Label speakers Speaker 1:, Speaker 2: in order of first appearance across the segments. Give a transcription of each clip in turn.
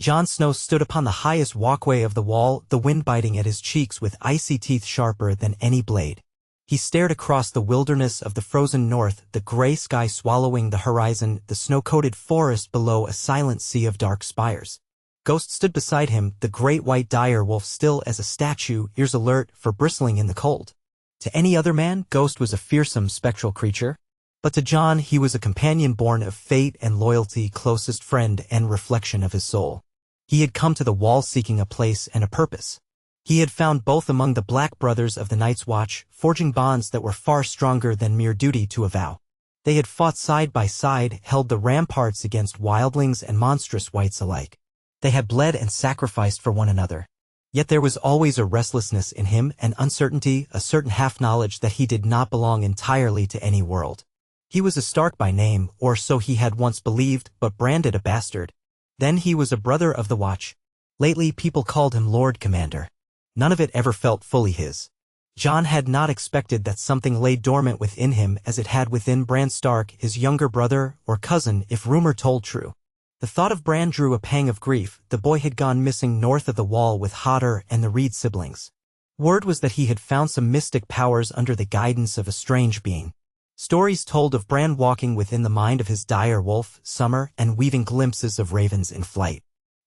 Speaker 1: Jon Snow stood upon the highest walkway of the wall, the wind biting at his cheeks with icy teeth sharper than any blade. He stared across the wilderness of the frozen north, the gray sky swallowing the horizon, the snow-coated forest below a silent sea of dark spires. Ghost stood beside him, the great white dire wolf still as a statue, ears alert for bristling in the cold. To any other man, Ghost was a fearsome spectral creature. But to Jon he was a companion born of fate and loyalty, closest friend and reflection of his soul. He had come to the wall seeking a place and a purpose. He had found both among the Black Brothers of the Night's Watch, forging bonds that were far stronger than mere duty to avow. They had fought side by side, held the ramparts against wildlings and monstrous wights alike. They had bled and sacrificed for one another. Yet there was always a restlessness in him, an uncertainty, a certain half-knowledge that he did not belong entirely to any world. He was a Stark by name, or so he had once believed, but branded a bastard. Then he was a brother of the Watch. Lately people called him Lord Commander. None of it ever felt fully his. Jon had not expected that something lay dormant within him as it had within Bran Stark, his younger brother, or cousin, if rumor told true. The thought of Bran drew a pang of grief. The boy had gone missing north of the wall with Hodder and the Reed siblings. Word was that he had found some mystic powers under the guidance of a strange being. Stories told of Bran walking within the mind of his dire wolf, Summer, and weaving glimpses of ravens in flight.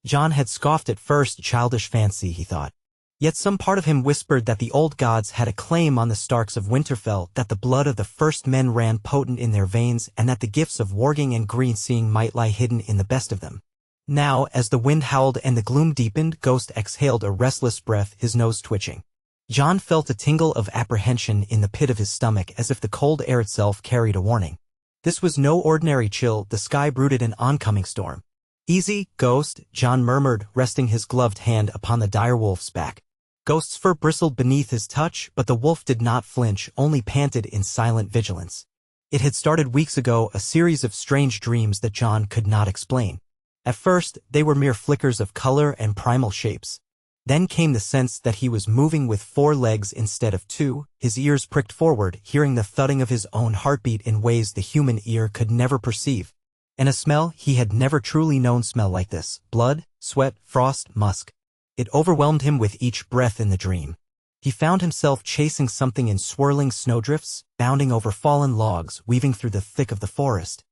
Speaker 1: Jon had scoffed at first, childish fancy, he thought. Yet some part of him whispered that the old gods had a claim on the Starks of Winterfell, that the blood of the first men ran potent in their veins, and that the gifts of warging and green-seeing might lie hidden in the best of them. Now, as the wind howled and the gloom deepened, Ghost exhaled a restless breath, his nose twitching. Jon felt a tingle of apprehension in the pit of his stomach, as if the cold air itself carried a warning. This was no ordinary chill, the sky brooded an oncoming storm. "Easy, Ghost," Jon murmured, resting his gloved hand upon the direwolf's back. Ghost's fur bristled beneath his touch, but the wolf did not flinch, only panted in silent vigilance. It had started weeks ago, a series of strange dreams that Jon could not explain. At first, they were mere flickers of color and primal shapes. Then came the sense that he was moving with 4 legs instead of 2, his ears pricked forward, hearing the thudding of his own heartbeat in ways the human ear could never perceive. And a smell he had never truly known smell like this: blood, sweat, frost, musk. It overwhelmed him with each breath in the dream. He found himself chasing something in swirling snowdrifts, bounding over fallen logs, weaving through the thick of the forest.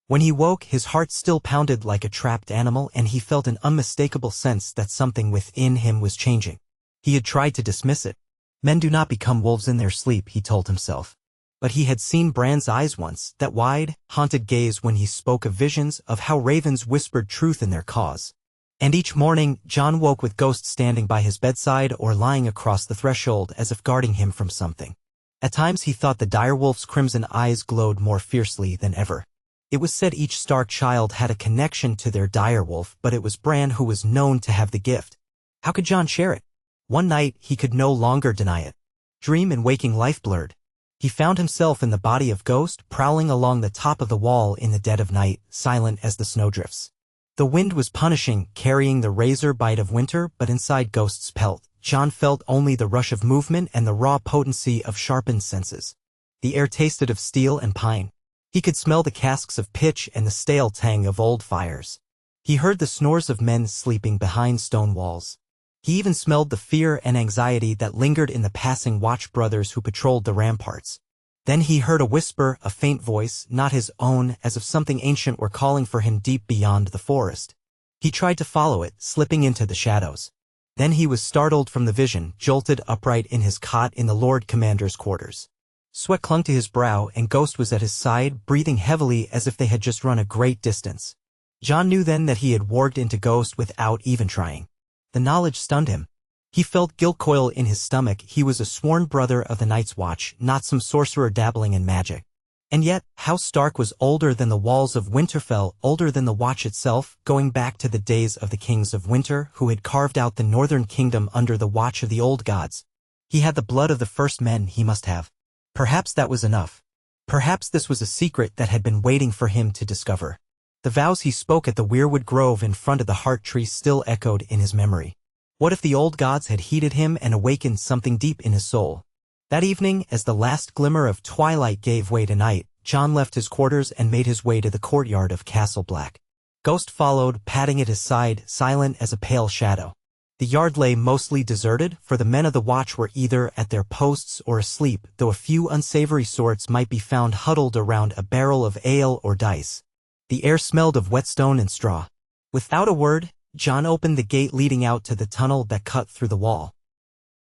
Speaker 1: When he woke, his heart still pounded like a trapped animal, and he felt an unmistakable sense that something within him was changing. He had tried to dismiss it. Men do not become wolves in their sleep, he told himself. But he had seen Bran's eyes once, that wide, haunted gaze when he spoke of visions, of how ravens whispered truth in their cause. And each morning, Jon woke with Ghost standing by his bedside or lying across the threshold as if guarding him from something. At times he thought the direwolf's crimson eyes glowed more fiercely than ever. It was said each Stark child had a connection to their direwolf, but it was Bran who was known to have the gift. How could Jon share it? One night, he could no longer deny it. Dream and waking life blurred. He found himself in the body of Ghost, prowling along the top of the wall in the dead of night, silent as the snowdrifts. The wind was punishing, carrying the razor bite of winter, but inside Ghost's pelt, Jon felt only the rush of movement and the raw potency of sharpened senses. The air tasted of steel and pine. He could smell the casks of pitch and the stale tang of old fires. He heard the snores of men sleeping behind stone walls. He even smelled the fear and anxiety that lingered in the passing Watch brothers who patrolled the ramparts. Then he heard a whisper, a faint voice, not his own, as if something ancient were calling for him deep beyond the forest. He tried to follow it, slipping into the shadows. Then he was startled from the vision, jolted upright in his cot in the Lord Commander's quarters. Sweat clung to his brow, and Ghost was at his side, breathing heavily as if they had just run a great distance. Jon knew then that he had warged into Ghost without even trying. The knowledge stunned him. He felt guilt coil in his stomach. He was a sworn brother of the Night's Watch, not some sorcerer dabbling in magic. And yet, House Stark was older than the walls of Winterfell, older than the Watch itself, going back to the days of the kings of Winter who had carved out the northern kingdom under the watch of the old gods. He had the blood of the first men, he must have. Perhaps that was enough. Perhaps this was a secret that had been waiting for him to discover. The vows he spoke at the Weirwood Grove in front of the Heart Tree still echoed in his memory. What if the old gods had heeded him and awakened something deep in his soul? That evening, as the last glimmer of twilight gave way to night, Jon left his quarters and made his way to the courtyard of Castle Black. Ghost followed, patting at his side, silent as a pale shadow. The yard lay mostly deserted, for the men of the watch were either at their posts or asleep, though a few unsavory sorts might be found huddled around a barrel of ale or dice. The air smelled of whetstone and straw. Without a word, Jon opened the gate leading out to the tunnel that cut through the wall.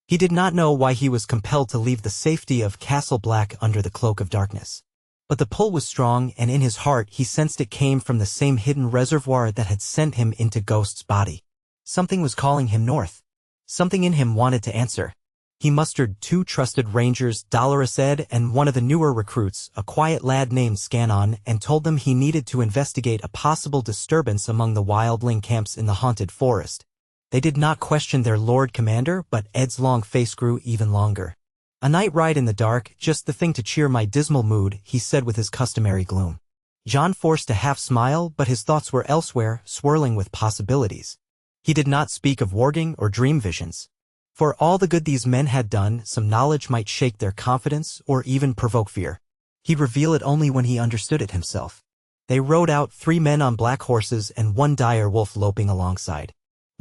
Speaker 1: He did not know why he was compelled to leave the safety of Castle Black under the cloak of darkness. But the pull was strong, and in his heart he sensed it came from the same hidden reservoir that had sent him into Ghost's body. Something was calling him north. Something in him wanted to answer. He mustered 2 trusted rangers, Dolorous Ed and one of the newer recruits, a quiet lad named Scannon, and told them he needed to investigate a possible disturbance among the wildling camps in the haunted forest. They did not question their Lord Commander, but Ed's long face grew even longer. "A night ride in the dark, just the thing to cheer my dismal mood," he said with his customary gloom. Jon forced a half-smile, but his thoughts were elsewhere, swirling with possibilities. He did not speak of warging or dream visions. For all the good these men had done, some knowledge might shake their confidence or even provoke fear. He'd reveal it only when he understood it himself. They rode out, 3 men on black horses and 1 dire wolf loping alongside.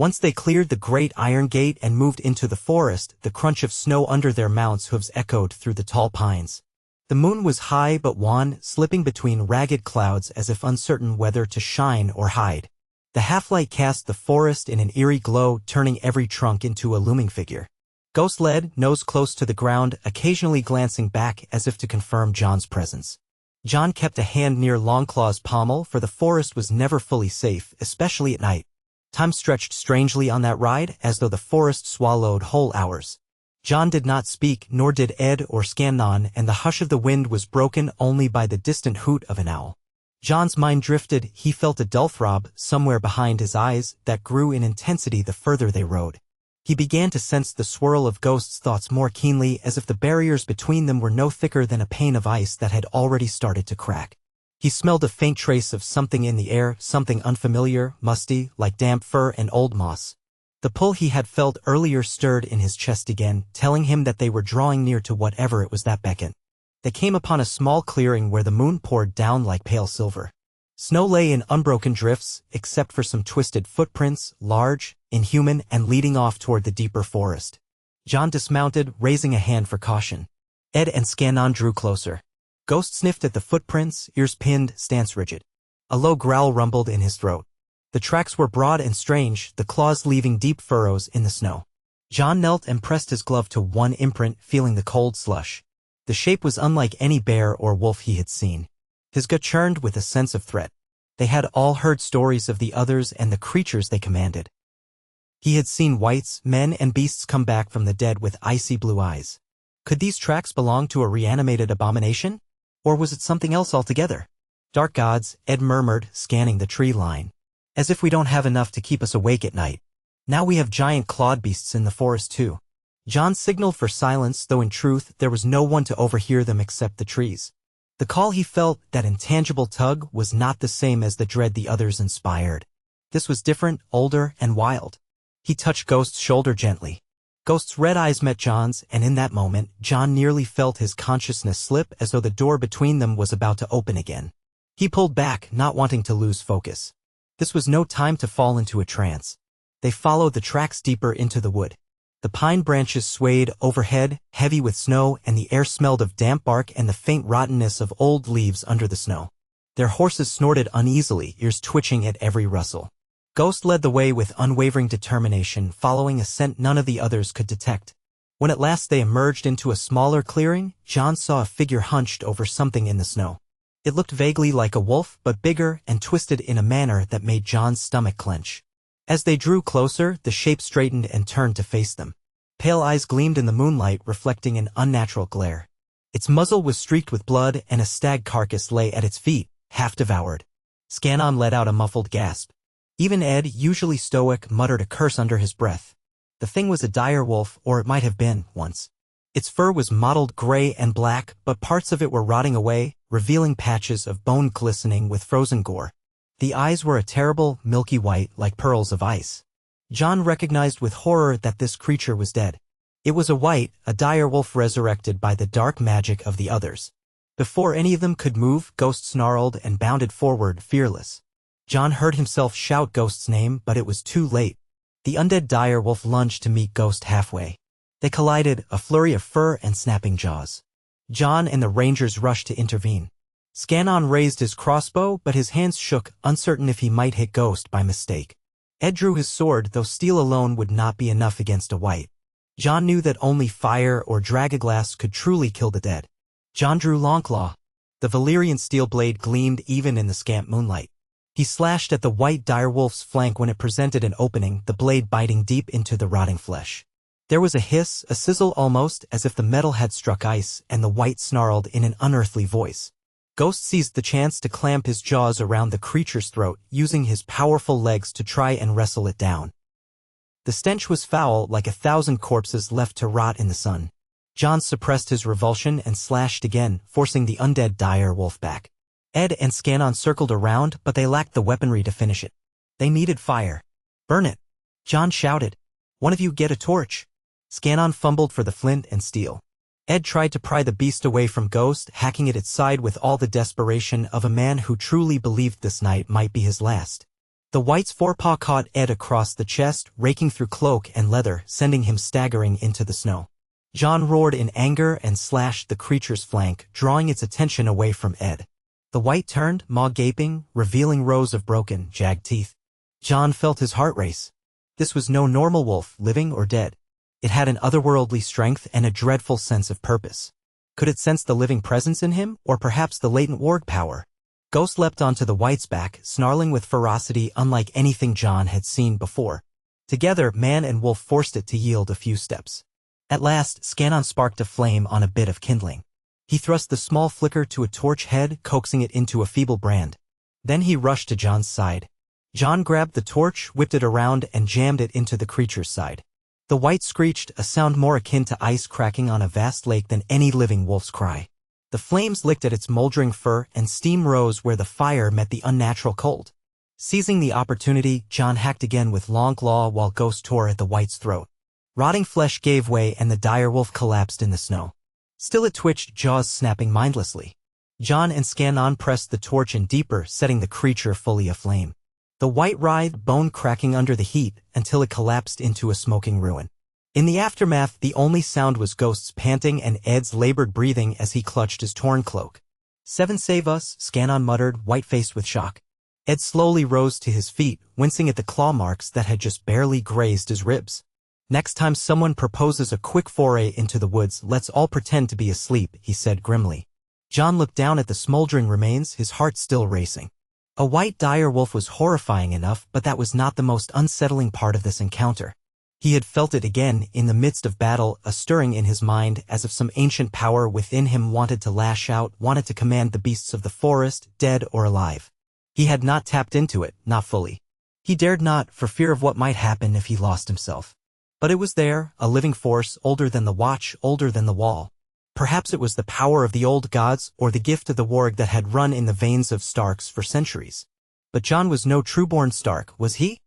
Speaker 1: Once they cleared the great iron gate and moved into the forest, the crunch of snow under their mounts' hooves echoed through the tall pines. The moon was high but wan, slipping between ragged clouds as if uncertain whether to shine or hide. The half-light cast the forest in an eerie glow, turning every trunk into a looming figure. Ghost led, nose close to the ground, occasionally glancing back as if to confirm Jon's presence. Jon kept a hand near Longclaw's pommel, for the forest was never fully safe, especially at night. Time stretched strangely on that ride, as though the forest swallowed whole hours. Jon did not speak, nor did Ed or Scannon, and the hush of the wind was broken only by the distant hoot of an owl. Jon's mind drifted. He felt a dull throb somewhere behind his eyes that grew in intensity the further they rode. He began to sense the swirl of Ghost's thoughts more keenly, as if the barriers between them were no thicker than a pane of ice that had already started to crack. He smelled a faint trace of something in the air, something unfamiliar, musty, like damp fur and old moss. The pull he had felt earlier stirred in his chest again, telling him that they were drawing near to whatever it was that beckoned. They came upon a small clearing where the moon poured down like pale silver. Snow lay in unbroken drifts, except for some twisted footprints, large, inhuman, and leading off toward the deeper forest. Jon dismounted, raising a hand for caution. Ed and Scannon drew closer. Ghost sniffed at the footprints, ears pinned, stance rigid. A low growl rumbled in his throat. The tracks were broad and strange, the claws leaving deep furrows in the snow. Jon knelt and pressed his glove to one imprint, feeling the cold slush. The shape was unlike any bear or wolf he had seen. His gut churned with a sense of threat. They had all heard stories of the others and the creatures they commanded. He had seen wights, men, and beasts come back from the dead with icy blue eyes. Could these tracks belong to a reanimated abomination? Or was it something else altogether? "Dark gods," Ed murmured, scanning the tree line. "As if we don't have enough to keep us awake at night. Now we have giant clawed beasts in the forest too." Jon signaled for silence, though in truth there was no one to overhear them except the trees. The call he felt, that intangible tug, was not the same as the dread the others inspired. This was different, older, and wild. He touched Ghost's shoulder gently. Ghost's red eyes met Jon's, and in that moment, Jon nearly felt his consciousness slip, as though the door between them was about to open again. He pulled back, not wanting to lose focus. This was no time to fall into a trance. They followed the tracks deeper into the wood. The pine branches swayed overhead, heavy with snow, and the air smelled of damp bark and the faint rottenness of old leaves under the snow. Their horses snorted uneasily, ears twitching at every rustle. Ghost led the way with unwavering determination, following a scent none of the others could detect. When at last they emerged into a smaller clearing, Jon saw a figure hunched over something in the snow. It looked vaguely like a wolf, but bigger and twisted in a manner that made Jon's stomach clench. As they drew closer, the shape straightened and turned to face them. Pale eyes gleamed in the moonlight, reflecting an unnatural glare. Its muzzle was streaked with blood, and a stag carcass lay at its feet, half devoured. Scannon let out a muffled gasp. Even Ed, usually stoic, muttered a curse under his breath. The thing was a dire wolf, or it might have been, once. Its fur was mottled gray and black, but parts of it were rotting away, revealing patches of bone glistening with frozen gore. The eyes were a terrible, milky white, like pearls of ice. Jon recognized with horror that this creature was dead. It was a wight, a dire wolf resurrected by the dark magic of the others. Before any of them could move, Ghost snarled and bounded forward, fearless. John heard himself shout Ghost's name, but it was too late. The undead dire wolf lunged to meet Ghost halfway. They collided, a flurry of fur and snapping jaws. John and the rangers rushed to intervene. Scannon raised his crossbow, but his hands shook, uncertain if he might hit Ghost by mistake. Ed drew his sword, though steel alone would not be enough against a wight. John knew that only fire or dragaglass could truly kill the dead. John drew Longclaw. The Valyrian steel blade gleamed even in the scant moonlight. He slashed at the white direwolf's flank when it presented an opening, the blade biting deep into the rotting flesh. There was a hiss, a sizzle almost as if the metal had struck ice, and the white snarled in an unearthly voice. Ghost seized the chance to clamp his jaws around the creature's throat, using his powerful legs to try and wrestle it down. The stench was foul, like 1,000 corpses left to rot in the sun. John suppressed his revulsion and slashed again, forcing the undead dire wolf back. Ed and Scannon circled around, but they lacked the weaponry to finish it. They needed fire. "Burn it!" John shouted. "One of you get a torch." Scannon fumbled for the flint and steel. Ed tried to pry the beast away from Ghost, hacking at its side with all the desperation of a man who truly believed this night might be his last. The wight's forepaw caught Ed across the chest, raking through cloak and leather, sending him staggering into the snow. John roared in anger and slashed the creature's flank, drawing its attention away from Ed. The wight turned, maw gaping, revealing rows of broken, jagged teeth. John felt his heart race. This was no normal wolf, living or dead. It had an otherworldly strength and a dreadful sense of purpose. Could it sense the living presence in him, or perhaps the latent warg power? Ghost leapt onto the wight's back, snarling with ferocity unlike anything John had seen before. Together, man and wolf forced it to yield a few steps. At last, Scannon sparked a flame on a bit of kindling. He thrust the small flicker to a torch head, coaxing it into a feeble brand. Then he rushed to John's side. John grabbed the torch, whipped it around, and jammed it into the creature's side. The wight screeched, a sound more akin to ice cracking on a vast lake than any living wolf's cry. The flames licked at its moldering fur, and steam rose where the fire met the unnatural cold. Seizing the opportunity, John hacked again with Longclaw while Ghost tore at the wight's throat. Rotting flesh gave way and the direwolf collapsed in the snow. Still it twitched, jaws snapping mindlessly. John and Scannon pressed the torch in deeper, setting the creature fully aflame. The wight writhed, bone cracking under the heat, until it collapsed into a smoking ruin. In the aftermath, the only sound was Ghost's panting and Ed's labored breathing as he clutched his torn cloak. "Seven save us," Scannon muttered, white-faced with shock. Ed slowly rose to his feet, wincing at the claw marks that had just barely grazed his ribs. "Next time someone proposes a quick foray into the woods, let's all pretend to be asleep," he said grimly. John looked down at the smoldering remains, his heart still racing. A white dire wolf was horrifying enough, but that was not the most unsettling part of this encounter. He had felt it again, in the midst of battle, a stirring in his mind, as if some ancient power within him wanted to lash out, wanted to command the beasts of the forest, dead or alive. He had not tapped into it, not fully. He dared not, for fear of what might happen if he lost himself. But it was there, a living force, older than the Watch, older than the Wall. Perhaps it was the power of the old gods, or the gift of the Warg that had run in the veins of Starks for centuries. But John was no trueborn Stark, was he?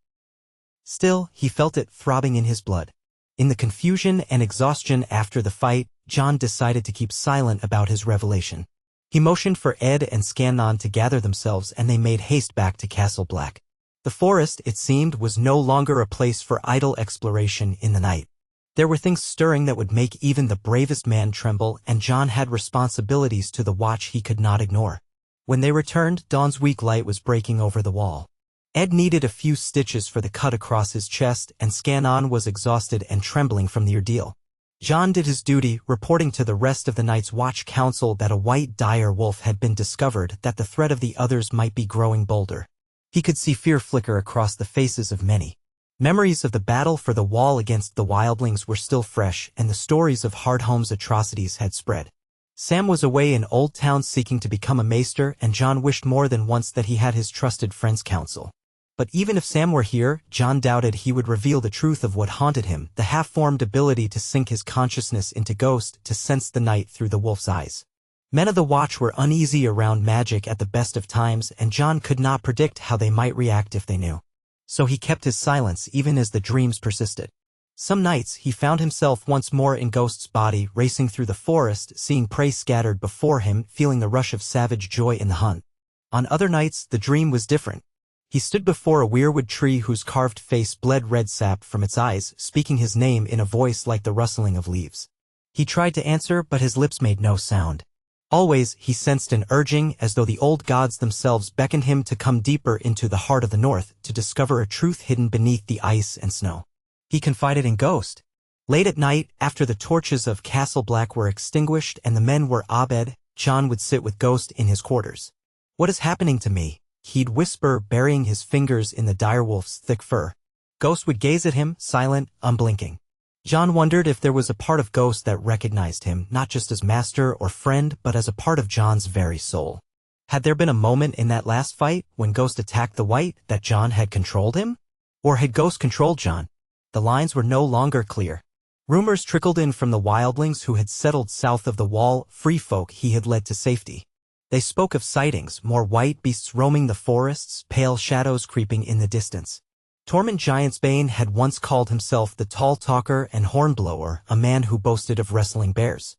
Speaker 1: Still, he felt it throbbing in his blood. In the confusion and exhaustion after the fight, John decided to keep silent about his revelation. He motioned for Ed and Scannon to gather themselves, and they made haste back to Castle Black. The forest, it seemed, was no longer a place for idle exploration in the night. There were things stirring that would make even the bravest man tremble, and John had responsibilities to the Watch he could not ignore. When they returned, dawn's weak light was breaking over the wall. Ed needed a few stitches for the cut across his chest, and Scannon was exhausted and trembling from the ordeal. John did his duty, reporting to the rest of the Night's Watch Council that a white dire wolf had been discovered, that the threat of the others might be growing bolder. He could see fear flicker across the faces of many. Memories of the battle for the Wall against the wildlings were still fresh, and the stories of Hardhome's atrocities had spread. Sam was away in Old Town seeking to become a maester, and John wished more than once that he had his trusted friend's counsel. But even if Sam were here, John doubted he would reveal the truth of what haunted him, the half-formed ability to sink his consciousness into Ghost, to sense the night through the wolf's eyes. Men of the Watch were uneasy around magic at the best of times, and John could not predict how they might react if they knew. So he kept his silence even as the dreams persisted. Some nights he found himself once more in Ghost's body, racing through the forest, seeing prey scattered before him, feeling the rush of savage joy in the hunt. On other nights, the dream was different. He stood before a weirwood tree whose carved face bled red sap from its eyes, speaking his name in a voice like the rustling of leaves. He tried to answer, but his lips made no sound. Always, he sensed an urging, as though the old gods themselves beckoned him to come deeper into the heart of the north, to discover a truth hidden beneath the ice and snow. He confided in Ghost. Late at night, after the torches of Castle Black were extinguished and the men were abed, Jon would sit with Ghost in his quarters. "What is happening to me?" he'd whisper, burying his fingers in the direwolf's thick fur. Ghost would gaze at him, silent, unblinking. Jon wondered if there was a part of Ghost that recognized him, not just as master or friend, but as a part of Jon's very soul. Had there been a moment in that last fight, when Ghost attacked the White, that Jon had controlled him? Or had Ghost controlled Jon? The lines were no longer clear. Rumors trickled in from the wildlings who had settled south of the wall, free folk he had led to safety. They spoke of sightings, more white beasts roaming the forests, pale shadows creeping in the distance. Tormund Giantsbane had once called himself the Tall Talker and Hornblower, a man who boasted of wrestling bears.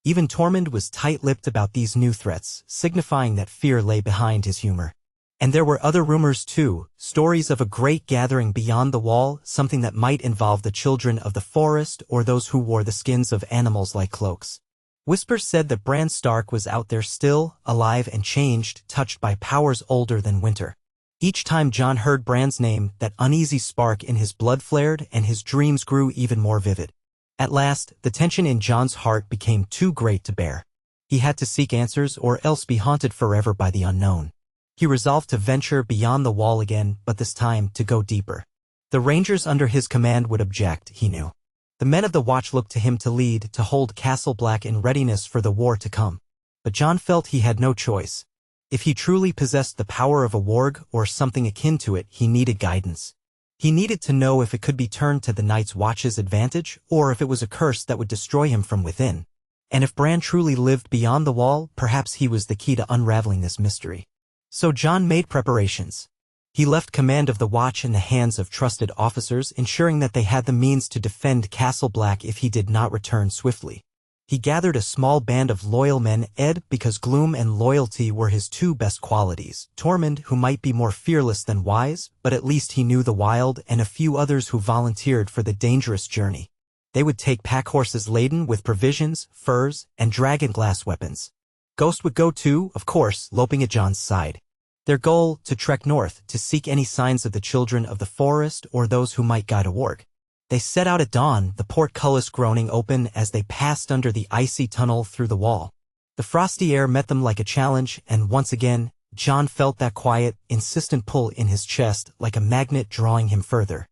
Speaker 1: Even Tormund was tight-lipped about these new threats, signifying that fear lay behind his humor. And there were other rumors too, stories of a great gathering beyond the wall, something that might involve the children of the forest or those who wore the skins of animals like cloaks. Whispers said that Bran Stark was out there still, alive and changed, touched by powers older than winter. Each time Jon heard Bran's name, that uneasy spark in his blood flared and his dreams grew even more vivid. At last, the tension in Jon's heart became too great to bear. He had to seek answers or else be haunted forever by the unknown. He resolved to venture beyond the wall again, but this time to go deeper. The rangers under his command would object, he knew. The men of the Watch looked to him to lead, to hold Castle Black in readiness for the war to come. But Jon felt he had no choice. If he truly possessed the power of a warg or something akin to it, he needed guidance. He needed to know if it could be turned to the Night's Watch's advantage, or if it was a curse that would destroy him from within. And if Bran truly lived beyond the wall, perhaps he was the key to unraveling this mystery. So Jon made preparations. He left command of the Watch in the hands of trusted officers, ensuring that they had the means to defend Castle Black if he did not return swiftly. He gathered a small band of loyal men, because gloom and loyalty were his two best qualities. Tormund, who might be more fearless than wise, but at least he knew the wild, and a few others who volunteered for the dangerous journey. They would take pack horses laden with provisions, furs, and dragonglass weapons. Ghost would go too, of course, loping at Jon's side. Their goal, to trek north, to seek any signs of the children of the forest or those who might guide a warg. They set out at dawn, the portcullis groaning open as they passed under the icy tunnel through the wall. The frosty air met them like a challenge, and once again, Jon felt that quiet, insistent pull in his chest like a magnet drawing him further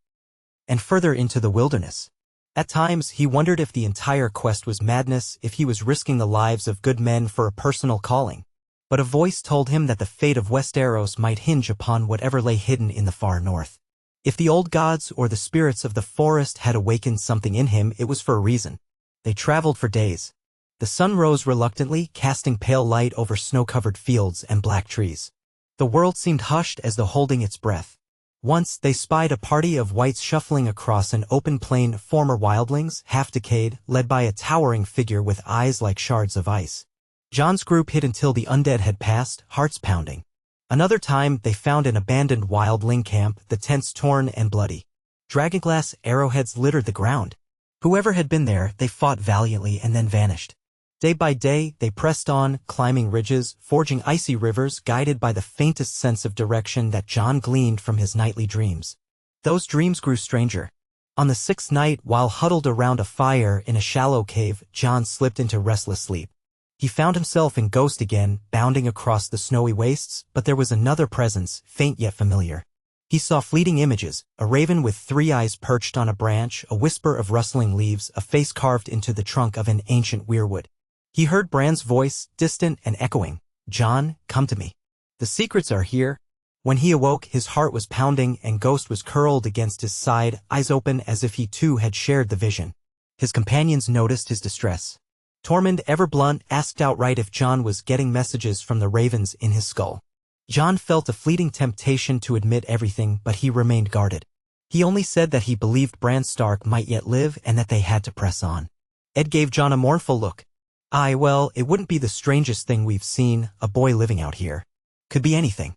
Speaker 1: and further into the wilderness. At times, he wondered if the entire quest was madness, if he was risking the lives of good men for a personal calling. But a voice told him that the fate of Westeros might hinge upon whatever lay hidden in the far north. If the old gods or the spirits of the forest had awakened something in him, it was for a reason. They traveled for days. The sun rose reluctantly, casting pale light over snow-covered fields and black trees. The world seemed hushed as though holding its breath. Once they spied a party of whites shuffling across an open plain, former wildlings, half-decayed, led by a towering figure with eyes like shards of ice. Jon's group hid until the undead had passed, hearts pounding. Another time, they found an abandoned wildling camp, the tents torn and bloody. Dragonglass arrowheads littered the ground. Whoever had been there, they fought valiantly and then vanished. Day by day, they pressed on, climbing ridges, forging icy rivers, guided by the faintest sense of direction that Jon gleaned from his nightly dreams. Those dreams grew stranger. On the sixth night, while huddled around a fire in a shallow cave, Jon slipped into restless sleep. He found himself in Ghost again, bounding across the snowy wastes, but there was another presence, faint yet familiar. He saw fleeting images, a raven with 3 eyes perched on a branch, a whisper of rustling leaves, a face carved into the trunk of an ancient weirwood. He heard Bran's voice, distant and echoing, "Jon, come to me. The secrets are here." When he awoke, his heart was pounding and Ghost was curled against his side, eyes open as if he too had shared the vision. His companions noticed his distress. Tormund, ever blunt, asked outright if Jon was getting messages from the ravens in his skull. Jon felt a fleeting temptation to admit everything, but he remained guarded. He only said that he believed Bran Stark might yet live and that they had to press on. Ed gave Jon a mournful look. Well, it wouldn't be the strangest thing we've seen, a boy living out here. Could be anything.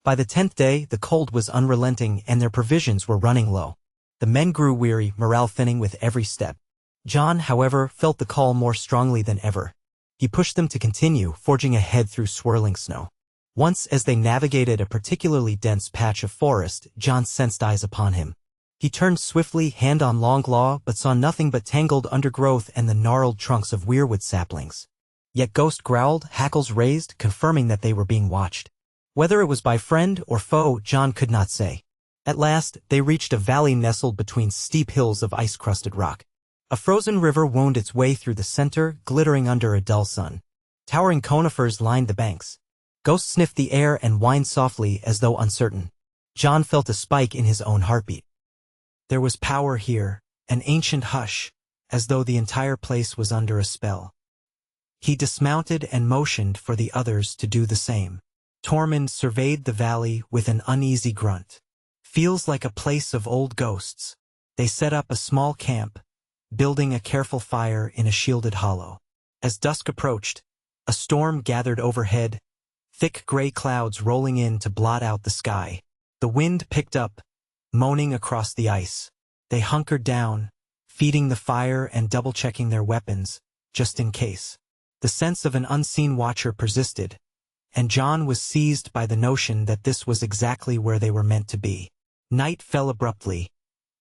Speaker 1: By the 10th day, the cold was unrelenting and their provisions were running low. The men grew weary, morale thinning with every step. Jon, however, felt the call more strongly than ever. He pushed them to continue, forging ahead through swirling snow. Once, as they navigated a particularly dense patch of forest, Jon sensed eyes upon him. He turned swiftly, hand on long claw, but saw nothing but tangled undergrowth and the gnarled trunks of weirwood saplings. Yet Ghost growled, hackles raised, confirming that they were being watched. Whether it was by friend or foe, Jon could not say. At last, they reached a valley nestled between steep hills of ice-crusted rock. A frozen river wound its way through the center, glittering under a dull sun. Towering conifers lined the banks. Ghost sniffed the air and whined softly as though uncertain. Jon felt a spike in his own heartbeat. There was power here, an ancient hush, as though the entire place was under a spell. He dismounted and motioned for the others to do the same. Tormund surveyed the valley with an uneasy grunt. Feels like a place of old ghosts. They set up a small camp, building a careful fire in a shielded hollow. As dusk approached, a storm gathered overhead, thick gray clouds rolling in to blot out the sky. The wind picked up, moaning across the ice. They hunkered down, feeding the fire and double-checking their weapons, just in case. The sense of an unseen watcher persisted, and Jon was seized by the notion that this was exactly where they were meant to be. Night fell abruptly,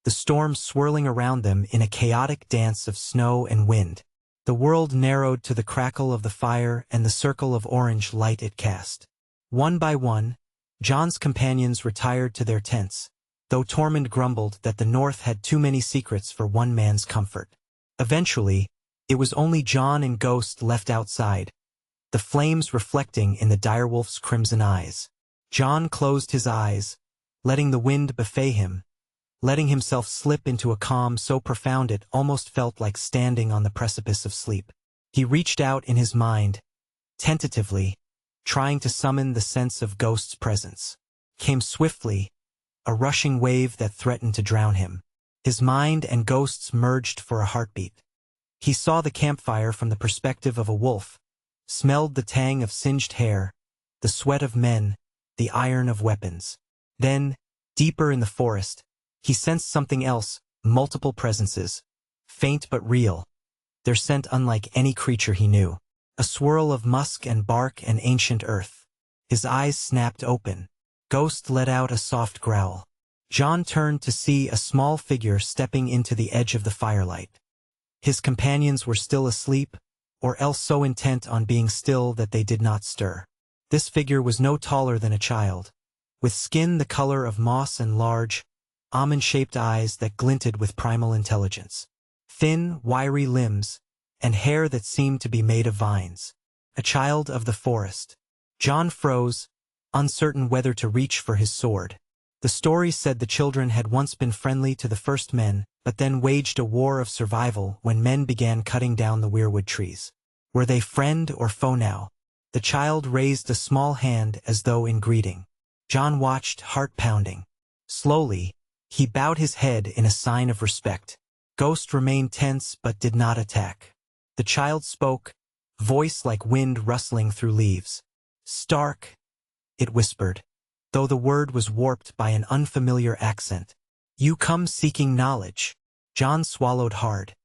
Speaker 1: the storm swirling around them in a chaotic dance of snow and wind. The world narrowed to the crackle of the fire and the circle of orange light it cast. One by one, Jon's companions retired to their tents, though Tormund grumbled that the north had too many secrets for one man's comfort. Eventually, it was only Jon and Ghost left outside, the flames reflecting in the direwolf's crimson eyes. Jon closed his eyes, letting the wind buffet him, letting himself slip into a calm so profound it almost felt like standing on the precipice of sleep. He reached out in his mind, tentatively, trying to summon the sense of Ghost's presence. Came swiftly, a rushing wave that threatened to drown him. His mind and Ghost's merged for a heartbeat. He saw the campfire from the perspective of a wolf, smelled the tang of singed hair, the sweat of men, the iron of weapons. Then, deeper in the forest, he sensed something else, multiple presences, faint but real, their scent unlike any creature he knew. A swirl of musk and bark and ancient earth. His eyes snapped open. Ghost let out a soft growl. Jon turned to see a small figure stepping into the edge of the firelight. His companions were still asleep, or else so intent on being still that they did not stir. This figure was no taller than a child, with skin the color of moss and large, almond-shaped eyes that glinted with primal intelligence. Thin, wiry limbs, and hair that seemed to be made of vines. A child of the forest. Jon froze, uncertain whether to reach for his sword. The story said the children had once been friendly to the first men, but then waged a war of survival when men began cutting down the weirwood trees. Were they friend or foe now? The child raised a small hand as though in greeting. Jon watched, heart pounding. Slowly, he bowed his head in a sign of respect. Ghost remained tense but did not attack. The child spoke, voice like wind rustling through leaves. "Stark," it whispered, though the word was warped by an unfamiliar accent. "You come seeking knowledge." Jon swallowed hard.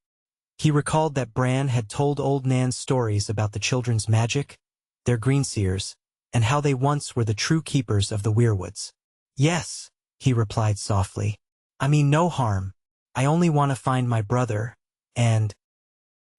Speaker 1: He recalled that Bran had told old Nan's stories about the children's magic, their greenseers, and how they once were the true keepers of the weirwoods. "Yes," he replied softly. "I mean no harm. I only want to find my brother, and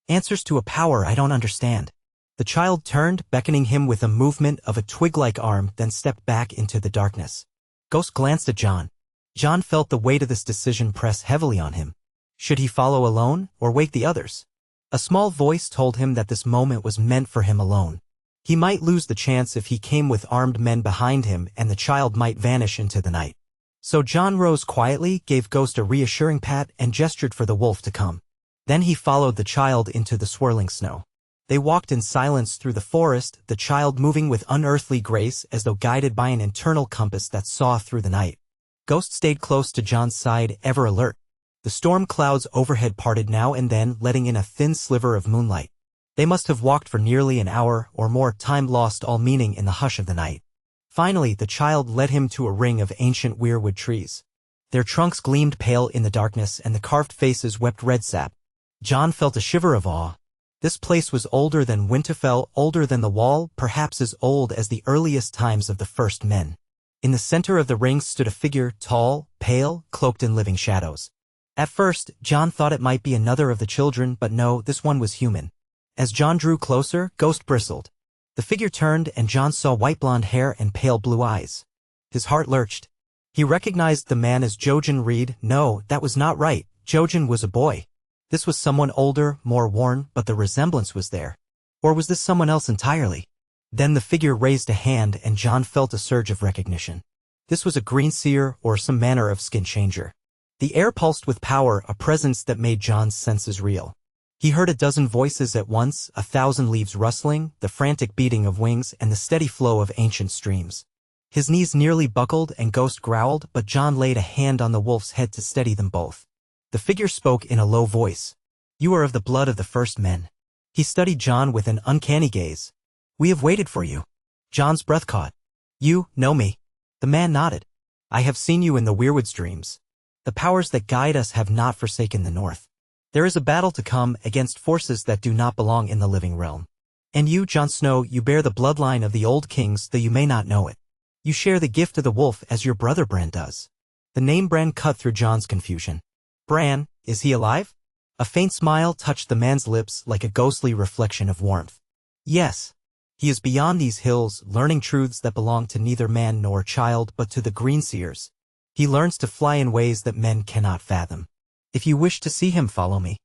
Speaker 1: answers to a power I don't understand." The child turned, beckoning him with a movement of a twig-like arm, then stepped back into the darkness. Ghost glanced at Jon. Jon felt the weight of this decision press heavily on him. Should he follow alone, or wake the others? A small voice told him that this moment was meant for him alone. He might lose the chance if he came with armed men behind him, and the child might vanish into the night. So Jon rose quietly, gave Ghost a reassuring pat, and gestured for the wolf to come. Then he followed the child into the swirling snow. They walked in silence through the forest, the child moving with unearthly grace as though guided by an internal compass that saw through the night. Ghost stayed close to Jon's side, ever alert. The storm clouds overhead parted now and then, letting in a thin sliver of moonlight. They must have walked for nearly an hour or more, time lost all meaning in the hush of the night. Finally, the child led him to a ring of ancient weirwood trees. Their trunks gleamed pale in the darkness and the carved faces wept red sap. Jon felt a shiver of awe. This place was older than Winterfell, older than the wall, perhaps as old as the earliest times of the first men. In the center of the ring stood a figure, tall, pale, cloaked in living shadows. At first, Jon thought it might be another of the children, but no, this one was human. As Jon drew closer, Ghost bristled. The figure turned and Jon saw white blonde hair and pale blue eyes. His heart lurched. He recognized the man as Jojen Reed. No, that was not right. Jojen was a boy. This was someone older, more worn, but the resemblance was there. Or was this someone else entirely? Then the figure raised a hand and Jon felt a surge of recognition. This was a greenseer or some manner of skin changer. The air pulsed with power, a presence that made Jon's senses reel. He heard a dozen voices at once, 1,000 leaves rustling, the frantic beating of wings, and the steady flow of ancient streams. His knees nearly buckled and Ghost growled, but Jon laid a hand on the wolf's head to steady them both. The figure spoke in a low voice. "You are of the blood of the first men." He studied Jon with an uncanny gaze. "We have waited for you." Jon's breath caught. "You know me?" The man nodded. "I have seen you in the weirwood's dreams. The powers that guide us have not forsaken the north. There is a battle to come against forces that do not belong in the living realm. And you, Jon Snow, you bear the bloodline of the old kings, though you may not know it. You share the gift of the wolf as your brother Bran does." The name Bran cut through Jon's confusion. "Bran, is he alive?" A faint smile touched the man's lips like a ghostly reflection of warmth. "Yes. He is beyond these hills, learning truths that belong to neither man nor child but to the greenseers. He learns to fly in ways that men cannot fathom. If you wish to see him, follow me."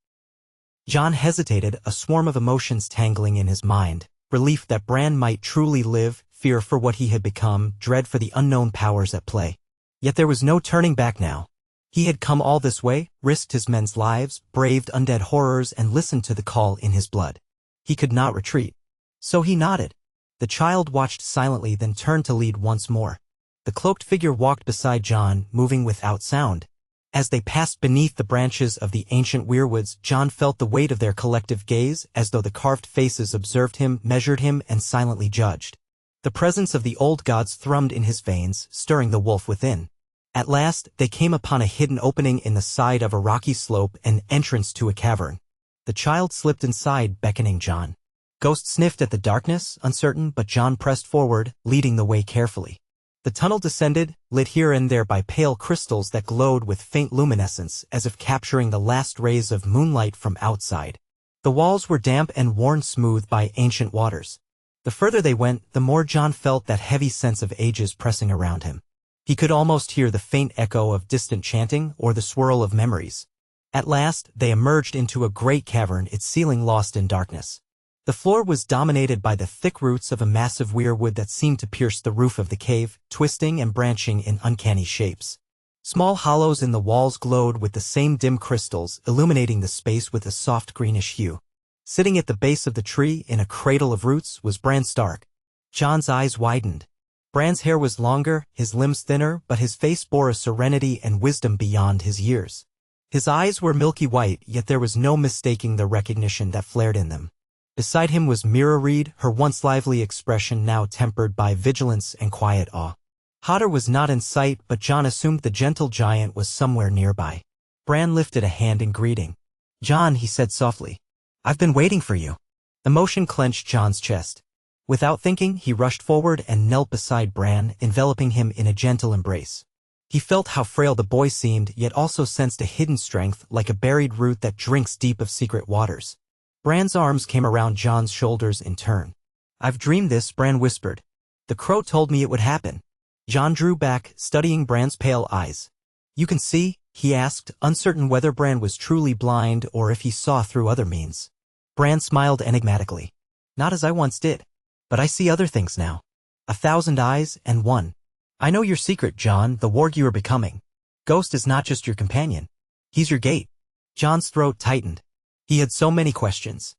Speaker 1: Jon hesitated, a swarm of emotions tangling in his mind, relief that Bran might truly live, fear for what he had become, dread for the unknown powers at play. Yet there was no turning back now. He had come all this way, risked his men's lives, braved undead horrors, and listened to the call in his blood. He could not retreat. So he nodded. The child watched silently, then turned to lead once more. The cloaked figure walked beside Jon, moving without sound. As they passed beneath the branches of the ancient weirwoods, Jon felt the weight of their collective gaze, as though the carved faces observed him, measured him, and silently judged. The presence of the old gods thrummed in his veins, stirring the wolf within. At last, they came upon a hidden opening in the side of a rocky slope, an entrance to a cavern. The child slipped inside, beckoning Jon. Ghost sniffed at the darkness, uncertain, but Jon pressed forward, leading the way carefully. The tunnel descended, lit here and there by pale crystals that glowed with faint luminescence, as if capturing the last rays of moonlight from outside. The walls were damp and worn smooth by ancient waters. The further they went, the more Jon felt that heavy sense of ages pressing around him. He could almost hear the faint echo of distant chanting or the swirl of memories. At last, they emerged into a great cavern, its ceiling lost in darkness. The floor was dominated by the thick roots of a massive weirwood that seemed to pierce the roof of the cave, twisting and branching in uncanny shapes. Small hollows in the walls glowed with the same dim crystals, illuminating the space with a soft greenish hue. Sitting at the base of the tree, in a cradle of roots, was Bran Stark. Jon's eyes widened. Bran's hair was longer, his limbs thinner, but his face bore a serenity and wisdom beyond his years. His eyes were milky white, yet there was no mistaking the recognition that flared in them. Beside him was Mira Reed, her once lively expression now tempered by vigilance and quiet awe. Hodder was not in sight, but Jon assumed the gentle giant was somewhere nearby. Bran lifted a hand in greeting. "Jon," he said softly. "I've been waiting for you." Emotion clenched Jon's chest. Without thinking, he rushed forward and knelt beside Bran, enveloping him in a gentle embrace. He felt how frail the boy seemed, yet also sensed a hidden strength, like a buried root that drinks deep of secret waters. Bran's arms came around Jon's shoulders in turn. "I've dreamed this," Bran whispered. "The crow told me it would happen." Jon drew back, studying Bran's pale eyes. "You can see?" he asked, uncertain whether Bran was truly blind or if he saw through other means. Bran smiled enigmatically. "Not as I once did. But I see other things now. 1,000 eyes and one. I know your secret, Jon, the warg you are becoming. Ghost is not just your companion. He's your gate." Jon's throat tightened. He had so many questions.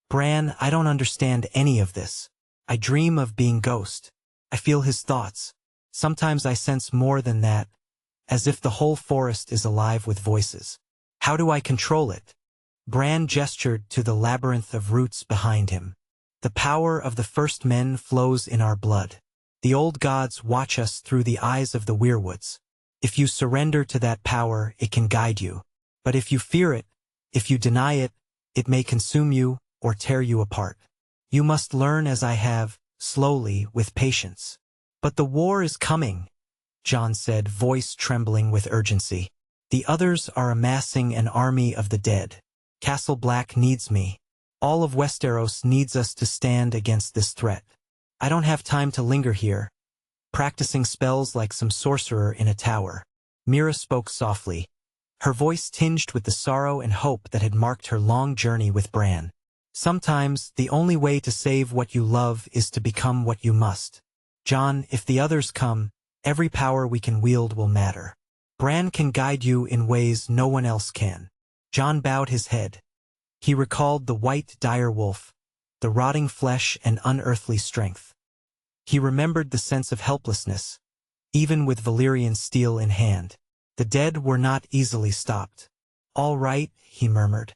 Speaker 1: "Bran, I don't understand any of this. I dream of being Ghost. I feel his thoughts. Sometimes I sense more than that, as if the whole forest is alive with voices. How do I control it?" Bran gestured to the labyrinth of roots behind him. "The power of the first men flows in our blood. The old gods watch us through the eyes of the weirwoods. If you surrender to that power, it can guide you. But if you fear it, if you deny it, it may consume you or tear you apart. You must learn as I have, slowly, with patience. But the war is coming, Jon said, voice trembling with urgency. The others are amassing an army of the dead. Castle Black needs me. All of Westeros needs us to stand against this threat. I don't have time to linger here, practicing spells like some sorcerer in a tower. Mira spoke softly, her voice tinged with the sorrow and hope that had marked her long journey with Bran. Sometimes, the only way to save what you love is to become what you must. Jon, if the others come, every power we can wield will matter. Bran can guide you in ways no one else can. Jon bowed his head. He recalled the white dire wolf, the rotting flesh and unearthly strength. He remembered the sense of helplessness, even with Valyrian steel in hand. The dead were not easily stopped. All right, he murmured.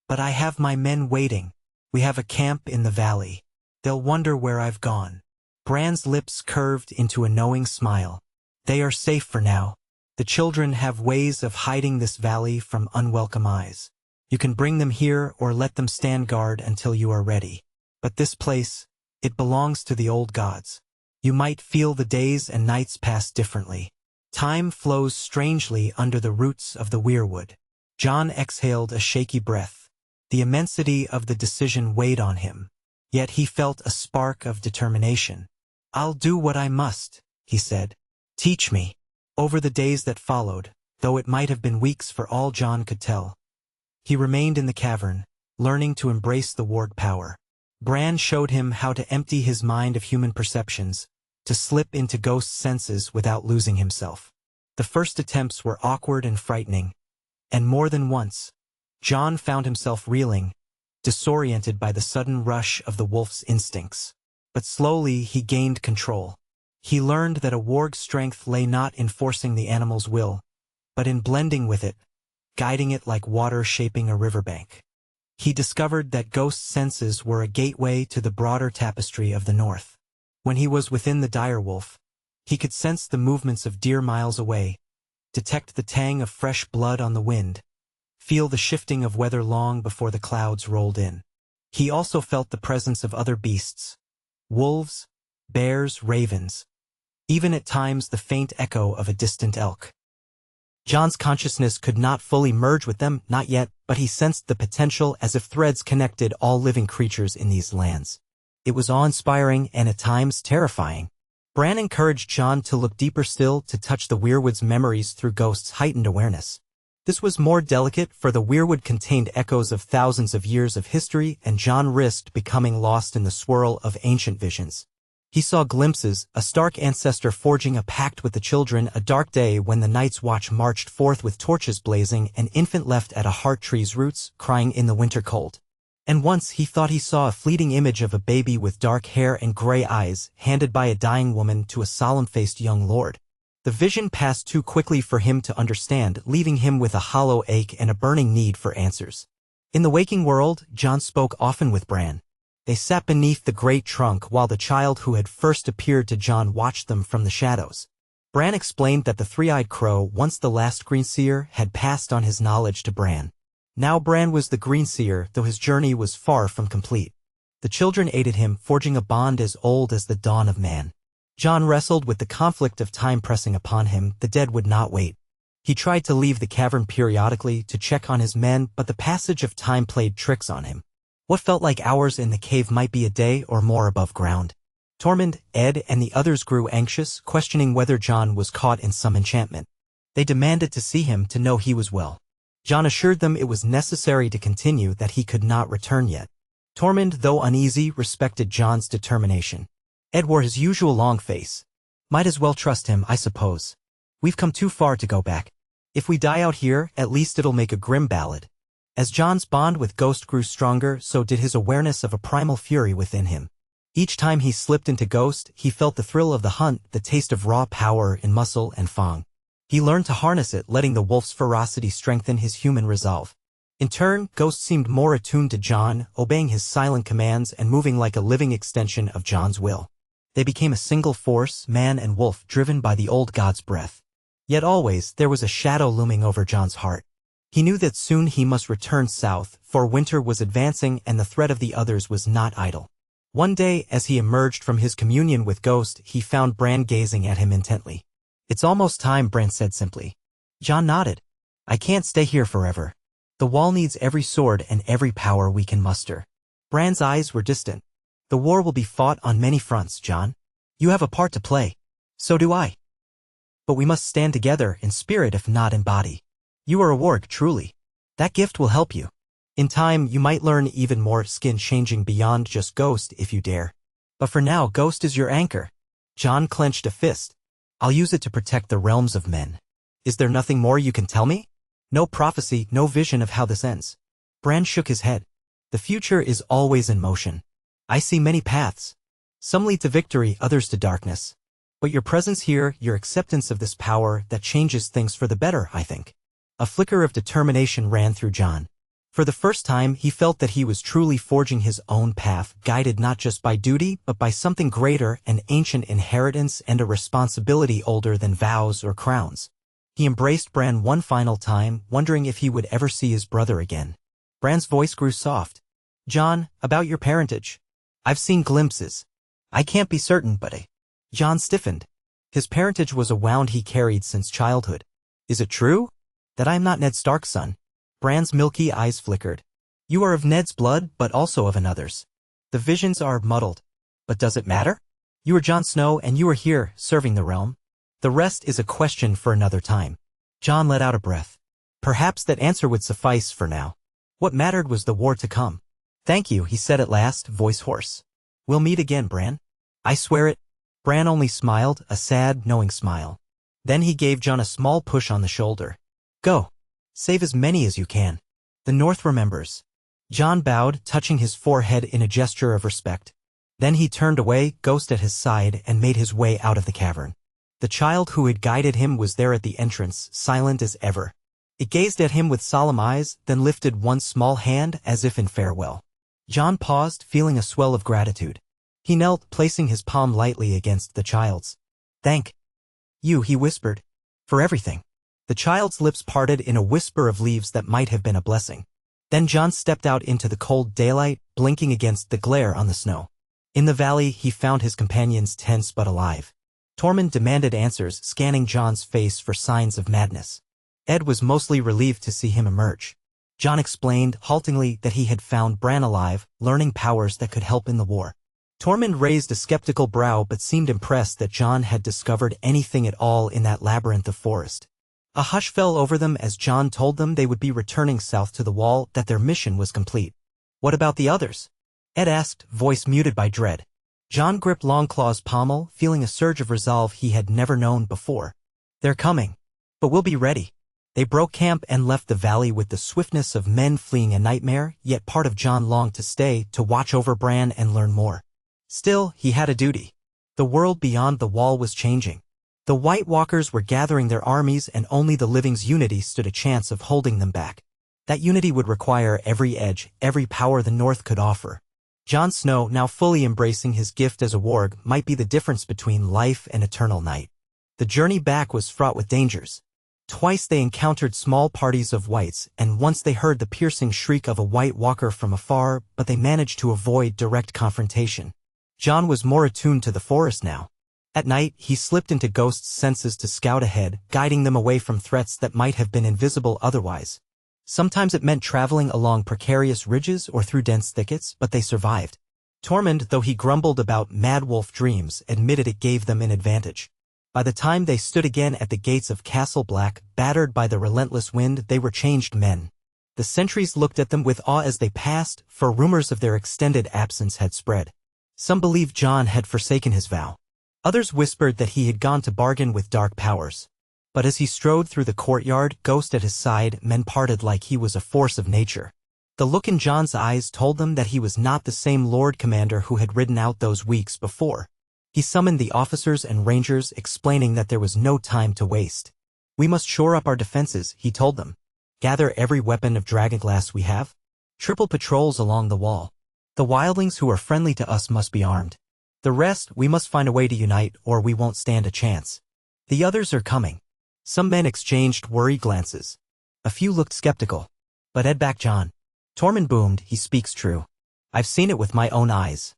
Speaker 1: But I have my men waiting. We have a camp in the valley. They'll wonder where I've gone. Bran's lips curved into a knowing smile. They are safe for now. The children have ways of hiding this valley from unwelcome eyes. You can bring them here or let them stand guard until you are ready. But this place, it belongs to the old gods. You might feel the days and nights pass differently. Time flows strangely under the roots of the weirwood. Jon exhaled a shaky breath. The immensity of the decision weighed on him. Yet he felt a spark of determination. I'll do what I must, he said. Teach me. Over the days that followed, though it might have been weeks for all Jon could tell, he remained in the cavern, learning to embrace the Warg power. Bran showed him how to empty his mind of human perceptions, to slip into ghost senses without losing himself. The first attempts were awkward and frightening, and more than once, Jon found himself reeling, disoriented by the sudden rush of the wolf's instincts. But slowly he gained control. He learned that a warg's strength lay not in forcing the animal's will, but in blending with it, guiding it like water shaping a riverbank. He discovered that ghost senses were a gateway to the broader tapestry of the north. When he was within the direwolf, he could sense the movements of deer miles away, detect the tang of fresh blood on the wind, feel the shifting of weather long before the clouds rolled in. He also felt the presence of other beasts, wolves, bears, ravens, even at times the faint echo of a distant elk. Jon's consciousness could not fully merge with them, not yet, but he sensed the potential as if threads connected all living creatures in these lands. It was awe-inspiring and at times terrifying. Bran encouraged Jon to look deeper still, to touch the weirwood's memories through Ghost's heightened awareness. This was more delicate, for the weirwood contained echoes of thousands of years of history, and Jon risked becoming lost in the swirl of ancient visions. He saw glimpses, a stark ancestor forging a pact with the children, a dark day when the Night's Watch marched forth with torches blazing, an infant left at a heart tree's roots, crying in the winter cold. And once he thought he saw a fleeting image of a baby with dark hair and gray eyes, handed by a dying woman to a solemn-faced young lord. The vision passed too quickly for him to understand, leaving him with a hollow ache and a burning need for answers. In the waking world, Jon spoke often with Bran. They sat beneath the great trunk while the child who had first appeared to Jon watched them from the shadows. Bran explained that the three-eyed crow, once the last Greenseer, had passed on his knowledge to Bran. Now Bran was the Greenseer, though his journey was far from complete. The children aided him, forging a bond as old as the dawn of man. Jon wrestled with the conflict of time pressing upon him. The dead would not wait. He tried to leave the cavern periodically to check on his men, but the passage of time played tricks on him. What felt like hours in the cave might be a day or more above ground. Tormund, Ed, and the others grew anxious, questioning whether Jon was caught in some enchantment. They demanded to see him, to know he was well. Jon assured them it was necessary to continue, that he could not return yet. Tormund, though uneasy, respected Jon's determination. Ed wore his usual long face. Might as well trust him, I suppose. We've come too far to go back. If we die out here, at least it'll make a grim ballad. As Jon's bond with Ghost grew stronger, so did his awareness of a primal fury within him. Each time he slipped into Ghost, he felt the thrill of the hunt, the taste of raw power in muscle and fang. He learned to harness it, letting the wolf's ferocity strengthen his human resolve. In turn, Ghost seemed more attuned to Jon, obeying his silent commands and moving like a living extension of Jon's will. They became a single force, man and wolf, driven by the old god's breath. Yet always there was a shadow looming over Jon's heart. He knew that soon he must return south, for winter was advancing and the threat of the others was not idle. One day, as he emerged from his communion with Ghost, he found Bran gazing at him intently. "It's almost time," Bran said simply. Jon nodded. "I can't stay here forever. The wall needs every sword and every power we can muster." Bran's eyes were distant. "The war will be fought on many fronts, Jon. You have a part to play. So do I. But we must stand together in spirit if not in body. You are a warg, truly. That gift will help you. In time, you might learn even more skin-changing beyond just Ghost if you dare. But for now, Ghost is your anchor." Jon clenched a fist. "I'll use it to protect the realms of men. Is there nothing more you can tell me? No prophecy, no vision of how this ends?" Bran shook his head. "The future is always in motion. I see many paths. Some lead to victory, others to darkness. But your presence here, your acceptance of this power, that changes things for the better, I think." A flicker of determination ran through Jon. For the first time, he felt that he was truly forging his own path, guided not just by duty, but by something greater, an ancient inheritance and a responsibility older than vows or crowns. He embraced Bran one final time, wondering if he would ever see his brother again. Bran's voice grew soft. "Jon, about your parentage. I've seen glimpses. I can't be certain, but Jon stiffened. His parentage was a wound he carried since childhood. "Is it true? That I am not Ned Stark's son?" Bran's milky eyes flickered. "You are of Ned's blood, but also of another's. The visions are muddled. But does it matter? You are Jon Snow, and you are here, serving the realm. The rest is a question for another time." Jon let out a breath. Perhaps that answer would suffice for now. What mattered was the war to come. "Thank you," he said at last, voice hoarse. "We'll meet again, Bran. I swear it." Bran only smiled, a sad, knowing smile. Then he gave Jon a small push on the shoulder. "Go. Save as many as you can. The North remembers." Jon bowed, touching his forehead in a gesture of respect. Then he turned away, Ghost at his side, and made his way out of the cavern. The child who had guided him was there at the entrance, silent as ever. It gazed at him with solemn eyes, then lifted one small hand as if in farewell. Jon paused, feeling a swell of gratitude. He knelt, placing his palm lightly against the child's. "Thank you," he whispered, "for everything." The child's lips parted in a whisper of leaves that might have been a blessing. Then Jon stepped out into the cold daylight, blinking against the glare on the snow. In the valley, he found his companions tense but alive. Tormund demanded answers, scanning Jon's face for signs of madness. Ed was mostly relieved to see him emerge. Jon explained, haltingly, that he had found Bran alive, learning powers that could help in the war. Tormund raised a skeptical brow but seemed impressed that Jon had discovered anything at all in that labyrinth of forest. A hush fell over them as Jon told them they would be returning south to the wall, that their mission was complete. "What about the others?" Ed asked, voice muted by dread. Jon gripped Longclaw's pommel, feeling a surge of resolve he had never known before. "They're coming. But we'll be ready." They broke camp and left the valley with the swiftness of men fleeing a nightmare, yet part of Jon longed to stay, to watch over Bran and learn more. Still, he had a duty. The world beyond the wall was changing. The White Walkers were gathering their armies, and only the living's unity stood a chance of holding them back. That unity would require every edge, every power the North could offer. Jon Snow, now fully embracing his gift as a warg, might be the difference between life and eternal night. The journey back was fraught with dangers. Twice they encountered small parties of whites, and once they heard the piercing shriek of a White Walker from afar, but they managed to avoid direct confrontation. Jon was more attuned to the forest now. At night, he slipped into Ghost's senses to scout ahead, guiding them away from threats that might have been invisible otherwise. Sometimes it meant traveling along precarious ridges or through dense thickets, but they survived. Tormund, though he grumbled about mad wolf dreams, admitted it gave them an advantage. By the time they stood again at the gates of Castle Black, battered by the relentless wind, they were changed men. The sentries looked at them with awe as they passed, for rumors of their extended absence had spread. Some believed Jon had forsaken his vow. Others whispered that he had gone to bargain with dark powers. But as he strode through the courtyard, Ghost at his side, men parted like he was a force of nature. The look in Jon's eyes told them that he was not the same Lord Commander who had ridden out those weeks before. He summoned the officers and rangers, explaining that there was no time to waste. "We must shore up our defenses," he told them. "Gather every weapon of dragonglass we have. Triple patrols along the wall. The wildlings who are friendly to us must be armed. The rest, we must find a way to unite or we won't stand a chance. The others are coming. Some men exchanged worried glances. A few looked skeptical. But Ed backed Jon. Tormund boomed, he speaks true. I've seen it with my own eyes.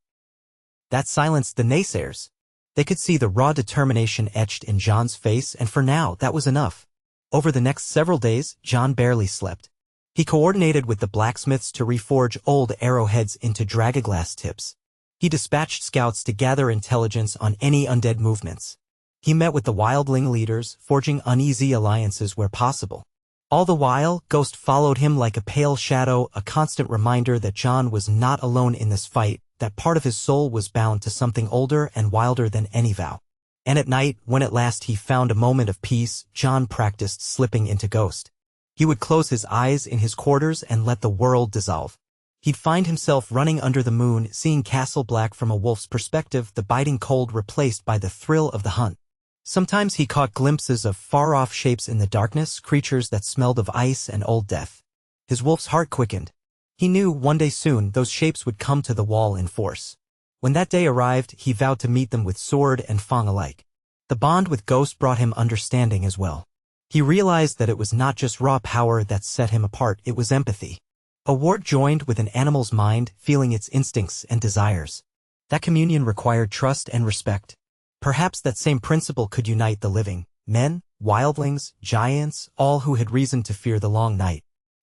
Speaker 1: That silenced the naysayers. They could see the raw determination etched in Jon's face, and for now, that was enough. Over the next several days, Jon barely slept. He coordinated with the blacksmiths to reforge old arrowheads into dragoglass tips. He dispatched scouts to gather intelligence on any undead movements. He met with the wildling leaders, forging uneasy alliances where possible. All the while, Ghost followed him like a pale shadow, a constant reminder that Jon was not alone in this fight, that part of his soul was bound to something older and wilder than any vow. And at night, when at last he found a moment of peace, Jon practiced slipping into Ghost. He would close his eyes in his quarters and let the world dissolve. He'd find himself running under the moon, seeing Castle Black from a wolf's perspective, the biting cold replaced by the thrill of the hunt. Sometimes he caught glimpses of far-off shapes in the darkness, creatures that smelled of ice and old death. His wolf's heart quickened. He knew one day soon those shapes would come to the wall in force. When that day arrived, he vowed to meet them with sword and fang alike. The bond with Ghost brought him understanding as well. He realized that it was not just raw power that set him apart, it was empathy. A warg joined with an animal's mind, feeling its instincts and desires. That communion required trust and respect. Perhaps that same principle could unite the living, men, wildlings, giants, all who had reason to fear the long night.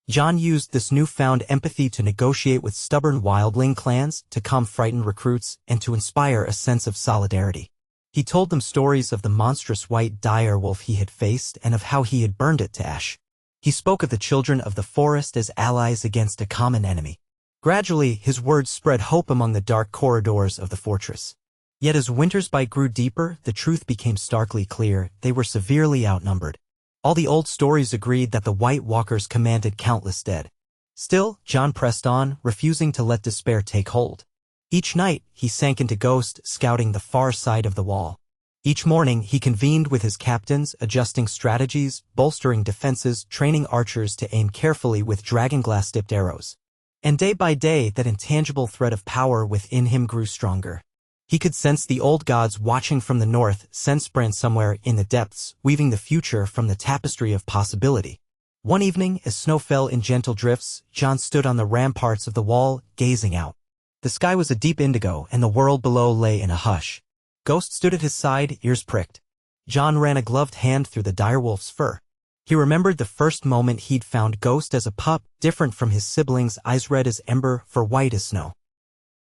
Speaker 1: Jon used this newfound empathy to negotiate with stubborn wildling clans, to calm frightened recruits, and to inspire a sense of solidarity. He told them stories of the monstrous white dire wolf he had faced and of how he had burned it to ash. He spoke of the children of the forest as allies against a common enemy. Gradually, his words spread hope among the dark corridors of the fortress. Yet as winter's bite grew deeper, the truth became starkly clear: they were severely outnumbered. All the old stories agreed that the White Walkers commanded countless dead. Still, Jon pressed on, refusing to let despair take hold. Each night, he sank into Ghost, scouting the far side of the wall. Each morning, he convened with his captains, adjusting strategies, bolstering defenses, training archers to aim carefully with dragonglass-dipped arrows. And day by day, that intangible thread of power within him grew stronger. He could sense the old gods watching from the north, sense Bran somewhere in the depths, weaving the future from the tapestry of possibility. One evening, as snow fell in gentle drifts, Jon stood on the ramparts of the wall, gazing out. The sky was a deep indigo, and the world below lay in a hush. Ghost stood at his side, ears pricked. Jon ran a gloved hand through the direwolf's fur. He remembered the first moment he'd found Ghost as a pup, different from his siblings, eyes red as ember, fur white as snow.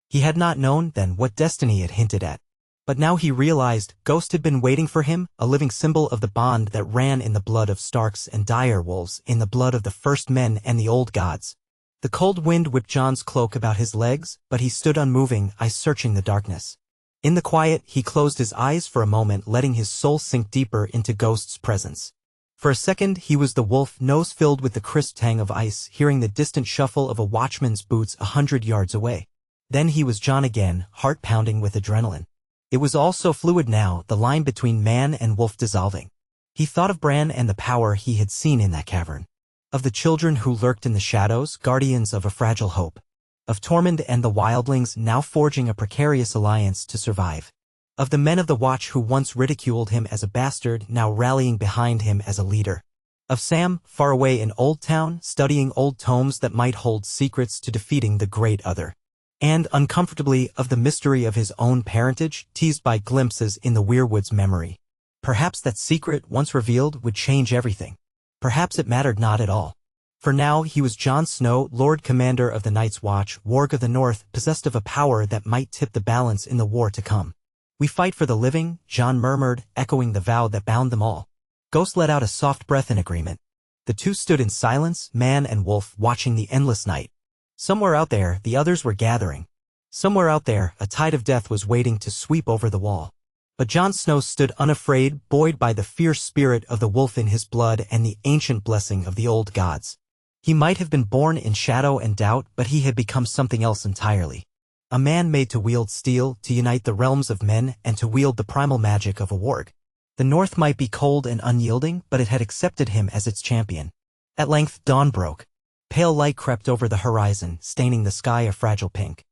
Speaker 1: He had not known then what destiny had hinted at. But now he realized Ghost had been waiting for him, a living symbol of the bond that ran in the blood of Starks and direwolves, in the blood of the first men and the old gods. The cold wind whipped Jon's cloak about his legs, but he stood unmoving, eyes searching the darkness. In the quiet, he closed his eyes for a moment, letting his soul sink deeper into Ghost's presence. For a second, he was the wolf, nose filled with the crisp tang of ice, hearing the distant shuffle of a watchman's boots 100 yards away. Then he was Jon again, heart pounding with adrenaline. It was all so fluid now, the line between man and wolf dissolving. He thought of Bran and the power he had seen in that cavern. Of the children who lurked in the shadows, guardians of a fragile hope. Of Tormund and the wildlings now forging a precarious alliance to survive. Of the men of the Watch who once ridiculed him as a bastard, now rallying behind him as a leader. Of Sam, far away in Old Town, studying old tomes that might hold secrets to defeating the Great Other. And, uncomfortably, of the mystery of his own parentage, teased by glimpses in the Weirwood's memory. Perhaps that secret, once revealed, would change everything. Perhaps it mattered not at all. For now he was Jon Snow, Lord Commander of the Night's Watch, Warg of the North, possessed of a power that might tip the balance in the war to come. "We fight for the living," Jon murmured, echoing the vow that bound them all. Ghost let out a soft breath in agreement. The two stood in silence, man and wolf, watching the endless night. Somewhere out there, the others were gathering. Somewhere out there, a tide of death was waiting to sweep over the wall. But Jon Snow stood unafraid, buoyed by the fierce spirit of the wolf in his blood and the ancient blessing of the old gods. He might have been born in shadow and doubt, but he had become something else entirely. A man made to wield steel, to unite the realms of men, and to wield the primal magic of a warg. The North might be cold and unyielding, but it had accepted him as its champion. At length, dawn broke. Pale light crept over the horizon, staining the sky a fragile pink.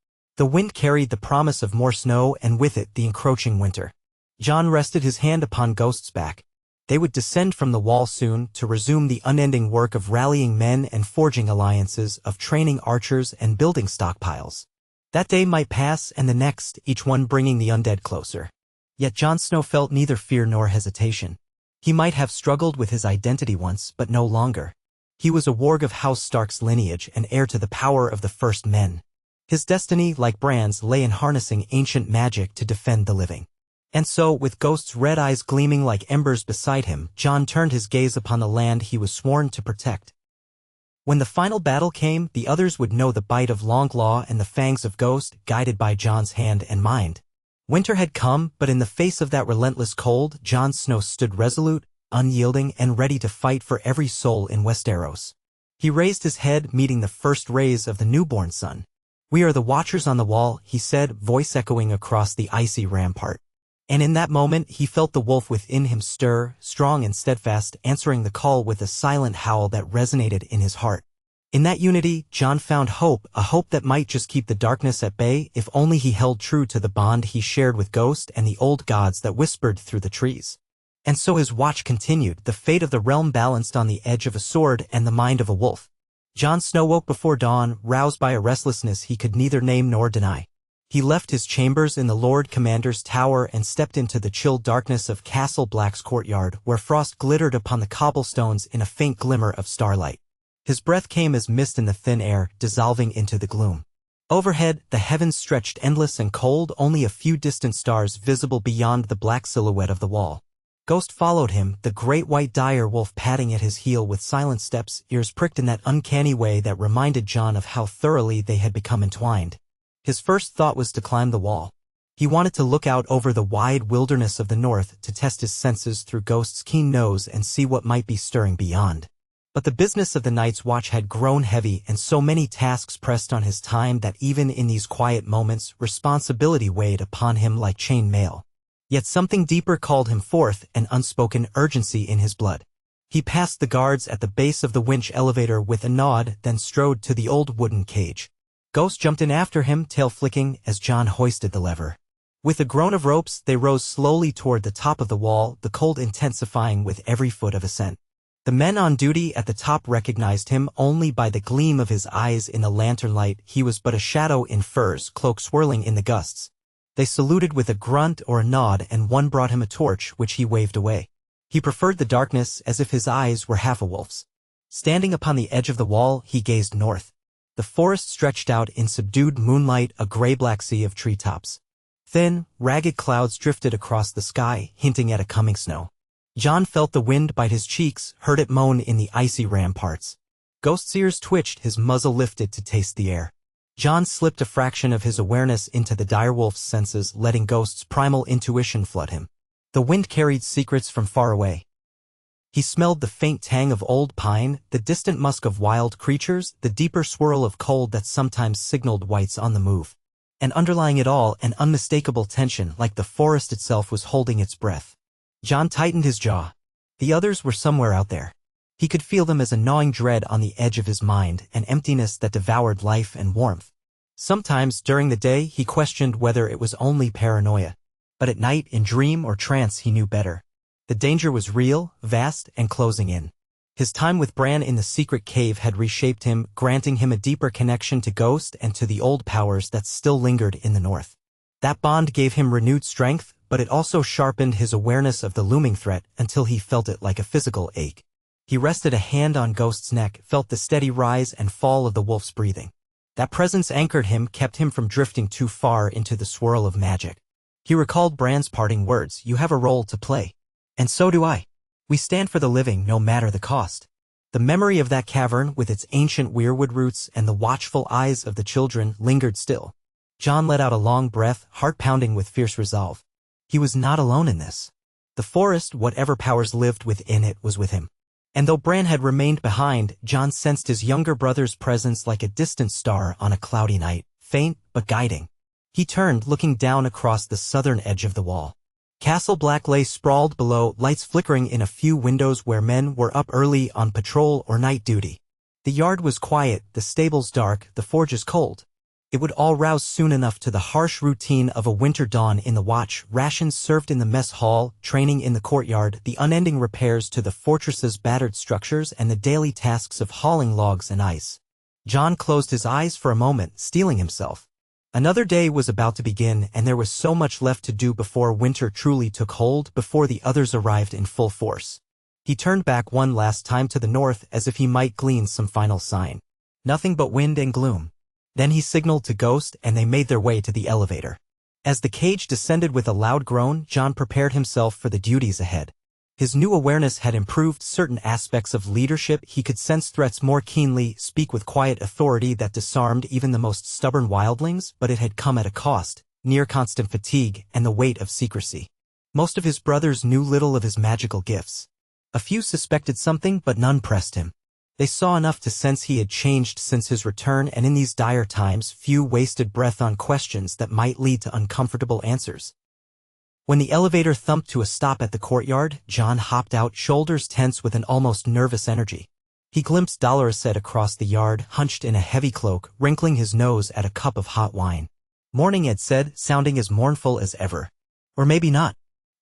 Speaker 1: The wind carried the promise of more snow and with it the encroaching winter. Jon rested his hand upon Ghost's back. They would descend from the wall soon to resume the unending work of rallying men and forging alliances, of training archers and building stockpiles. That day might pass and the next, each one bringing the undead closer. Yet Jon Snow felt neither fear nor hesitation. He might have struggled with his identity once, but no longer. He was a warg of House Stark's lineage and heir to the power of the first men. His destiny, like Bran's, lay in harnessing ancient magic to defend the living. And so, with Ghost's red eyes gleaming like embers beside him, Jon turned his gaze upon the land he was sworn to protect. When the final battle came, the others would know the bite of Longclaw and the fangs of Ghost, guided by Jon's hand and mind. Winter had come, but in the face of that relentless cold, Jon Snow stood resolute, unyielding, and ready to fight for every soul in Westeros. He raised his head, meeting the first rays of the newborn sun. "We are the Watchers on the Wall," he said, voice echoing across the icy rampart. And in that moment he felt the wolf within him stir, strong and steadfast, answering the call with a silent howl that resonated in his heart. In that unity, Jon found hope, a hope that might just keep the darkness at bay if only he held true to the bond he shared with Ghost and the old gods that whispered through the trees. And so his watch continued, the fate of the realm balanced on the edge of a sword and the mind of a wolf. Jon Snow woke before dawn, roused by a restlessness he could neither name nor deny. He left his chambers in the Lord Commander's tower and stepped into the chill darkness of Castle Black's courtyard, where frost glittered upon the cobblestones in a faint glimmer of starlight. His breath came as mist in the thin air, dissolving into the gloom. Overhead, the heavens stretched endless and cold, only a few distant stars visible beyond the black silhouette of the wall. Ghost followed him, the great white dire wolf padding at his heel with silent steps, ears pricked in that uncanny way that reminded Jon of how thoroughly they had become entwined. His first thought was to climb the wall. He wanted to look out over the wide wilderness of the north, to test his senses through Ghost's keen nose and see what might be stirring beyond. But the business of the Night's Watch had grown heavy, and so many tasks pressed on his time that even in these quiet moments, responsibility weighed upon him like chain mail. Yet something deeper called him forth, an unspoken urgency in his blood. He passed the guards at the base of the winch elevator with a nod, then strode to the old wooden cage. Ghost jumped in after him, tail flicking, as Jon hoisted the lever. With a groan of ropes, they rose slowly toward the top of the wall, the cold intensifying with every foot of ascent. The men on duty at the top recognized him only by the gleam of his eyes in the lantern light. He was but a shadow in furs, cloak swirling in the gusts. They saluted with a grunt or a nod, and one brought him a torch, which he waved away. He preferred the darkness, as if his eyes were half a wolf's. Standing upon the edge of the wall, he gazed north. The forest stretched out in subdued moonlight, a gray-black sea of treetops. Thin, ragged clouds drifted across the sky, hinting at a coming snow. Jon felt the wind bite his cheeks, heard it moan in the icy ramparts. Ghost's ears twitched, his muzzle lifted to taste the air. Jon slipped a fraction of his awareness into the direwolf's senses, letting Ghost's primal intuition flood him. The wind carried secrets from far away. He smelled the faint tang of old pine, the distant musk of wild creatures, the deeper swirl of cold that sometimes signaled wights on the move. And underlying it all, an unmistakable tension, like the forest itself was holding its breath. Jon tightened his jaw. The others were somewhere out there. He could feel them as a gnawing dread on the edge of his mind, an emptiness that devoured life and warmth. Sometimes, during the day, he questioned whether it was only paranoia. But at night, in dream or trance, he knew better. The danger was real, vast, and closing in. His time with Bran in the secret cave had reshaped him, granting him a deeper connection to Ghost and to the old powers that still lingered in the north. That bond gave him renewed strength, but it also sharpened his awareness of the looming threat until he felt it like a physical ache. He rested a hand on Ghost's neck, felt the steady rise and fall of the wolf's breathing. That presence anchored him, kept him from drifting too far into the swirl of magic. He recalled Bran's parting words, "You have a role to play. And so do I. We stand for the living, no matter the cost." The memory of that cavern, with its ancient weirwood roots and the watchful eyes of the children, lingered still. Jon let out a long breath, heart pounding with fierce resolve. He was not alone in this. The forest, whatever powers lived within it, was with him. And though Bran had remained behind, Jon sensed his younger brother's presence like a distant star on a cloudy night, faint but guiding. He turned, looking down across the southern edge of the wall. Castle Black lay sprawled below, lights flickering in a few windows where men were up early on patrol or night duty. The yard was quiet, the stables dark, the forges cold. It would all rouse soon enough to the harsh routine of a winter dawn in the watch, rations served in the mess hall, training in the courtyard, the unending repairs to the fortress's battered structures, and the daily tasks of hauling logs and ice. Jon closed his eyes for a moment, steeling himself. Another day was about to begin, and there was so much left to do before winter truly took hold, before the others arrived in full force. He turned back one last time to the north as if he might glean some final sign. Nothing but wind and gloom. Then he signaled to Ghost and they made their way to the elevator. As the cage descended with a loud groan, Jon prepared himself for the duties ahead. His new awareness had improved certain aspects of leadership. He could sense threats more keenly, speak with quiet authority that disarmed even the most stubborn wildlings, but it had come at a cost, near constant fatigue and the weight of secrecy. Most of his brothers knew little of his magical gifts. A few suspected something, but none pressed him. They saw enough to sense he had changed since his return, and in these dire times few wasted breath on questions that might lead to uncomfortable answers. When the elevator thumped to a stop at the courtyard, Jon hopped out, shoulders tense with an almost nervous energy. He glimpsed Dolorset across the yard, hunched in a heavy cloak, wrinkling his nose at a cup of hot wine. "Morning," Ed said, sounding as mournful as ever. Or maybe not.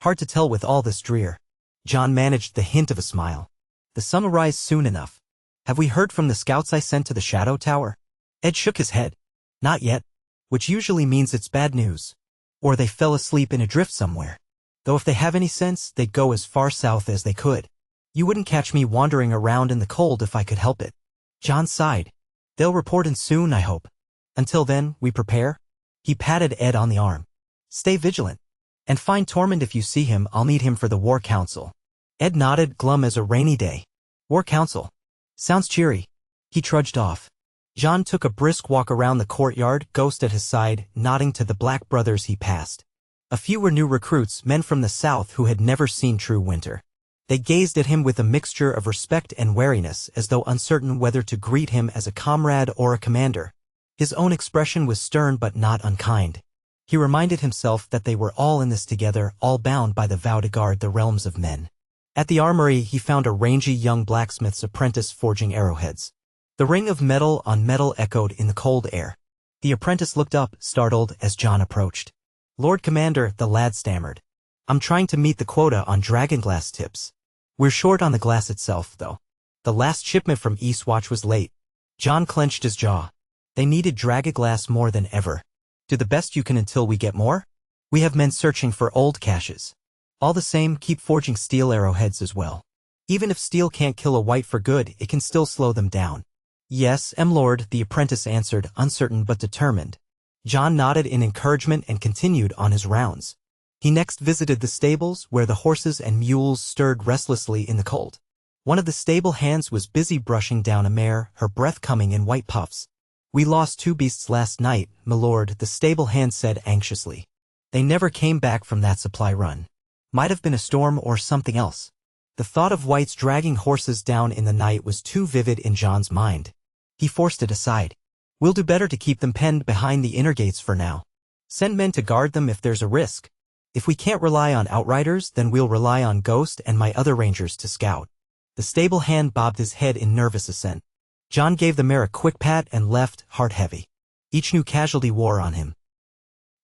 Speaker 1: Hard to tell with all this drear. Jon managed the hint of a smile. "The sun will rise soon enough. Have we heard from the scouts I sent to the Shadow Tower?" Ed shook his head. "Not yet. Which usually means it's bad news. Or they fell asleep in a drift somewhere. Though if they have any sense, they'd go as far south as they could. You wouldn't catch me wandering around in the cold if I could help it." Jon sighed. "They'll report in soon, I hope. Until then, we prepare?" He patted Ed on the arm. "Stay vigilant. And find Tormund if you see him. I'll meet him for the War Council." Ed nodded, glum as a rainy day. "War Council. Sounds cheery." He trudged off. Jon took a brisk walk around the courtyard, Ghost at his side, nodding to the black brothers he passed. A few were new recruits, men from the south who had never seen true winter. They gazed at him with a mixture of respect and wariness, as though uncertain whether to greet him as a comrade or a commander. His own expression was stern but not unkind. He reminded himself that they were all in this together, all bound by the vow to guard the realms of men. At the armory, he found a rangy young blacksmith's apprentice forging arrowheads. The ring of metal on metal echoed in the cold air. The apprentice looked up, startled, as Jon approached. "Lord Commander," the lad stammered. "I'm trying to meet the quota on dragonglass tips. We're short on the glass itself, though. The last shipment from Eastwatch was late." Jon clenched his jaw. They needed dragonglass more than ever. "Do the best you can until we get more? We have men searching for old caches. All the same, keep forging steel arrowheads as well. Even if steel can't kill a wight for good, it can still slow them down." "Yes, Lord," the apprentice answered, uncertain but determined. Jon nodded in encouragement and continued on his rounds. He next visited the stables, where the horses and mules stirred restlessly in the cold. One of the stable hands was busy brushing down a mare, her breath coming in white puffs. "We lost 2 beasts last night, my lord," the stable hand said anxiously. "They never came back from that supply run. Might have been a storm or something else." The thought of wights dragging horses down in the night was too vivid in Jon's mind. He forced it aside. "We'll do better to keep them penned behind the inner gates for now. Send men to guard them if there's a risk. If we can't rely on outriders, then we'll rely on Ghost and my other rangers to scout." The stable hand bobbed his head in nervous assent. Jon gave the mare a quick pat and left, heart heavy. Each new casualty wore on him.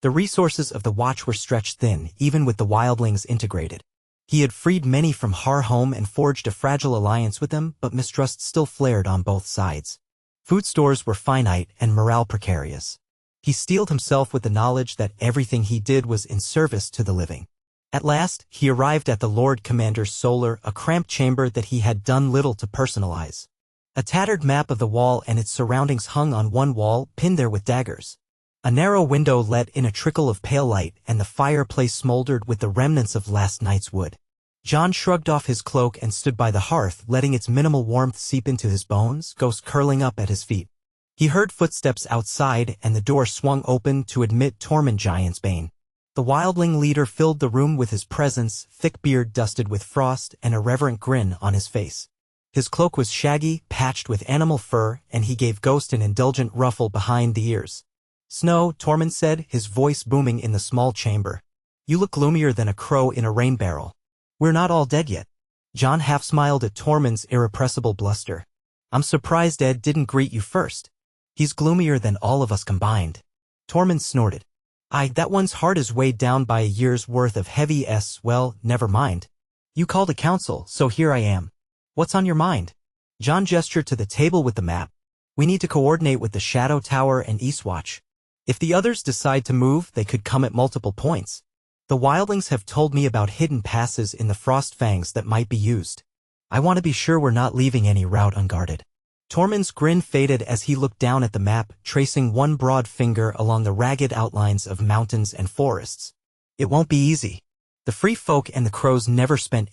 Speaker 1: The resources of the watch were stretched thin, even with the wildlings integrated. He had freed many from Har home and forged a fragile alliance with them, but mistrust still flared on both sides. Food stores were finite and morale precarious. He steeled himself with the knowledge that everything he did was in service to the living. At last, he arrived at the Lord Commander's solar, a cramped chamber that he had done little to personalize. A tattered map of the wall and its surroundings hung on one wall, pinned there with daggers. A narrow window let in a trickle of pale light, and the fireplace smoldered with the remnants of last night's wood. Jon shrugged off his cloak and stood by the hearth, letting its minimal warmth seep into his bones, Ghost curling up at his feet. He heard footsteps outside, and the door swung open to admit Tormund Giantsbane. The wildling leader filled the room with his presence, thick beard dusted with frost, and a reverent grin on his face. His cloak was shaggy, patched with animal fur, and he gave Ghost an indulgent ruffle behind the ears. "Snow," Tormund said, his voice booming in the small chamber. "You look gloomier than a crow in a rain barrel. We're not all dead yet." Jon half smiled at Tormund's irrepressible bluster. "I'm surprised Ed didn't greet you first." He's gloomier than all of us combined. Tormund snorted. That one's heart is weighed down by a year's worth of heavy well, never mind. You called a council, so here I am. What's on your mind? Jon gestured to the table with the map. We need to coordinate with the Shadow Tower and Eastwatch. If the others decide to move, they could come at multiple points. The wildlings have told me about hidden passes in the Frost Fangs that might be used. I want to be sure we're not leaving any route unguarded. Tormund's grin faded as he looked down at the map, tracing one broad finger along the ragged outlines of mountains and forests. It won't be easy. The free folk and the crows never spent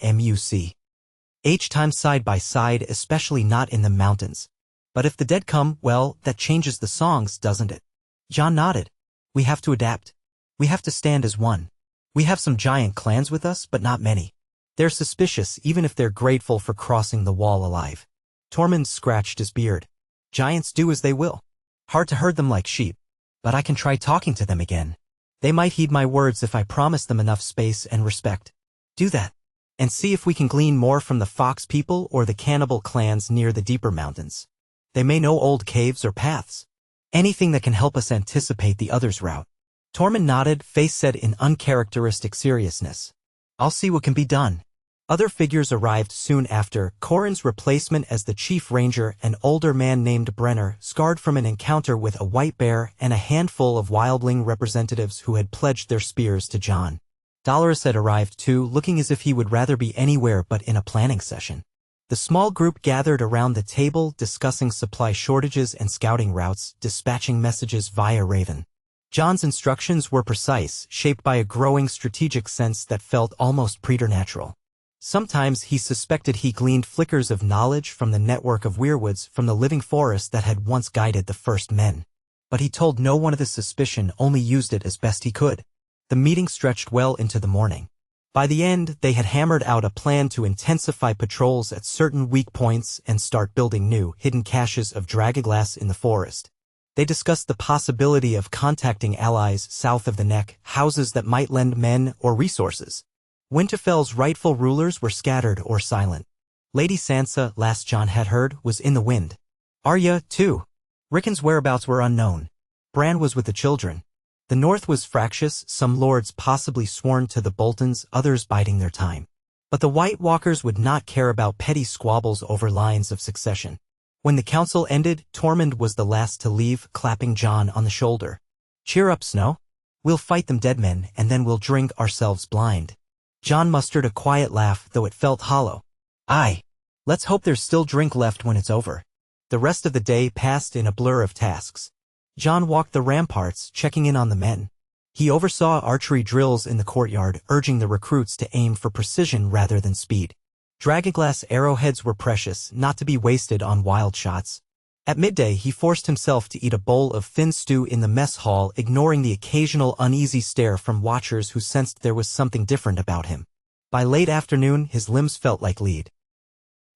Speaker 1: time side by side, especially not in the mountains. But if the dead come, well, that changes the songs, doesn't it? Jon nodded. We have to adapt. We have to stand as one. We have some giant clans with us, but not many. They're suspicious even if they're grateful for crossing the wall alive. Tormund scratched his beard. Giants do as they will. Hard to herd them like sheep. But I can try talking to them again. They might heed my words if I promise them enough space and respect. Do that. And see if we can glean more from the fox people or the cannibal clans near the deeper mountains. They may know old caves or paths. Anything that can help us anticipate the other's route. Tormund nodded, face set in uncharacteristic seriousness. I'll see what can be done. Other figures arrived soon after. Corin's replacement as the chief ranger, an older man named Brenner, scarred from an encounter with a white bear, and a handful of wildling representatives who had pledged their spears to Jon. Dolorous had arrived too, looking as if he would rather be anywhere but in a planning session. The small group gathered around the table, discussing supply shortages and scouting routes, dispatching messages via Raven. Jon's instructions were precise, shaped by a growing strategic sense that felt almost preternatural. Sometimes he suspected he gleaned flickers of knowledge from the network of weirwoods from the living forest that had once guided the first men. But he told no one of his suspicion, only used it as best he could. The meeting stretched well into the morning. By the end, they had hammered out a plan to intensify patrols at certain weak points and start building new, hidden caches of dragonglass in the forest. They discussed the possibility of contacting allies south of the Neck, houses that might lend men or resources. Winterfell's rightful rulers were scattered or silent. Lady Sansa, last Jon had heard, was in the wind. Arya, too. Rickon's whereabouts were unknown. Bran was with the children. The north was fractious, some lords possibly sworn to the Boltons, others biding their time. But the White Walkers would not care about petty squabbles over lines of succession. When the council ended, Tormund was the last to leave, clapping Jon on the shoulder. Cheer up, Snow. We'll fight them dead men, and then we'll drink ourselves blind. Jon mustered a quiet laugh, though it felt hollow. Aye. Let's hope there's still drink left when it's over. The rest of the day passed in a blur of tasks. Jon walked the ramparts, checking in on the men. He oversaw archery drills in the courtyard, urging the recruits to aim for precision rather than speed. Dragonglass arrowheads were precious, not to be wasted on wild shots. At midday, he forced himself to eat a bowl of thin stew in the mess hall, ignoring the occasional uneasy stare from watchers who sensed there was something different about him. By late afternoon, his limbs felt like lead.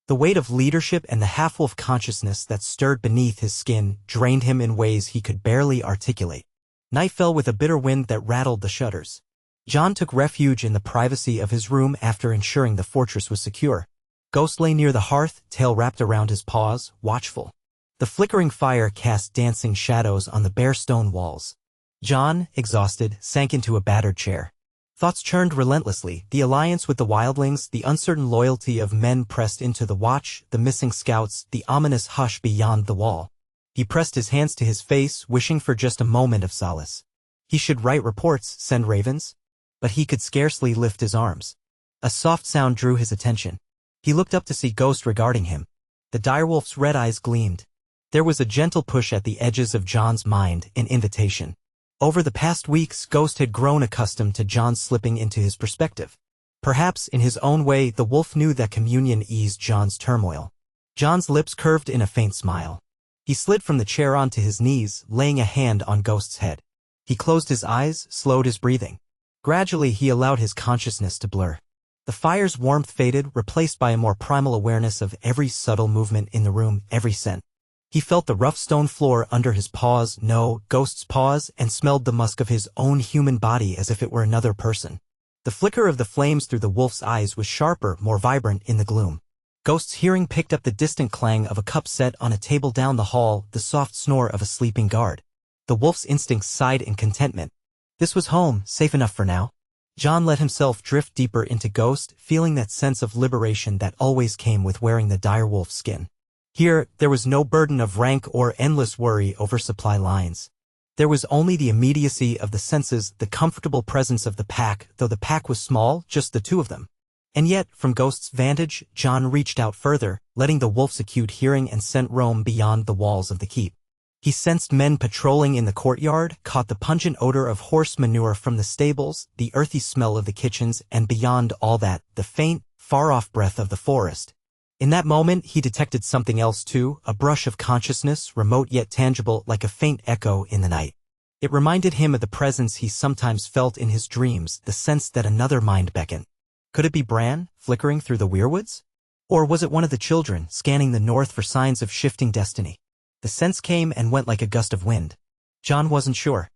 Speaker 1: The weight of leadership and the half-wolf consciousness that stirred beneath his skin drained him in ways he could barely articulate. Night fell with a bitter wind that rattled the shutters. Jon took refuge in the privacy of his room after ensuring the fortress was secure. Ghost lay near the hearth, tail wrapped around his paws, watchful. The flickering fire cast dancing shadows on the bare stone walls. Jon, exhausted, sank into a battered chair. Thoughts churned relentlessly, the alliance with the wildlings, the uncertain loyalty of men pressed into the watch, the missing scouts, the ominous hush beyond the wall. He pressed his hands to his face, wishing for just a moment of solace. He should write reports, send ravens. But he could scarcely lift his arms. A soft sound drew his attention. He looked up to see Ghost regarding him. The direwolf's red eyes gleamed. There was a gentle push at the edges of Jon's mind, an invitation. Over the past weeks, Ghost had grown accustomed to Jon slipping into his perspective. Perhaps, in his own way, the wolf knew that communion eased Jon's turmoil. Jon's lips curved in a faint smile. He slid from the chair onto his knees, laying a hand on Ghost's head. He closed his eyes, slowed his breathing. Gradually, he allowed his consciousness to blur. The fire's warmth faded, replaced by a more primal awareness of every subtle movement in the room, every scent. He felt the rough stone floor under his paws, no, Ghost's paws, and smelled the musk of his own human body as if it were another person. The flicker of the flames through the wolf's eyes was sharper, more vibrant in the gloom. Ghost's hearing picked up the distant clang of a cup set on a table down the hall, the soft snore of a sleeping guard. The wolf's instincts sighed in contentment. This was home, safe enough for now. Jon let himself drift deeper into Ghost, feeling that sense of liberation that always came with wearing the direwolf skin. Here, there was no burden of rank or endless worry over supply lines. There was only the immediacy of the senses, the comfortable presence of the pack, though the pack was small, just the two of them. And yet, from Ghost's vantage, Jon reached out further, letting the wolf's acute hearing and scent roam beyond the walls of the keep. He sensed men patrolling in the courtyard, caught the pungent odor of horse manure from the stables, the earthy smell of the kitchens, and beyond all that, the faint, far-off breath of the forest. In that moment, he detected something else too, a brush of consciousness, remote yet tangible, like a faint echo in the night. It reminded him of the presence he sometimes felt in his dreams, the sense that another mind beckoned. Could it be Bran, flickering through the weirwoods? Or was it one of the children, scanning the north for signs of shifting destiny? The sense came and went like a gust of wind. Jon wasn't sure.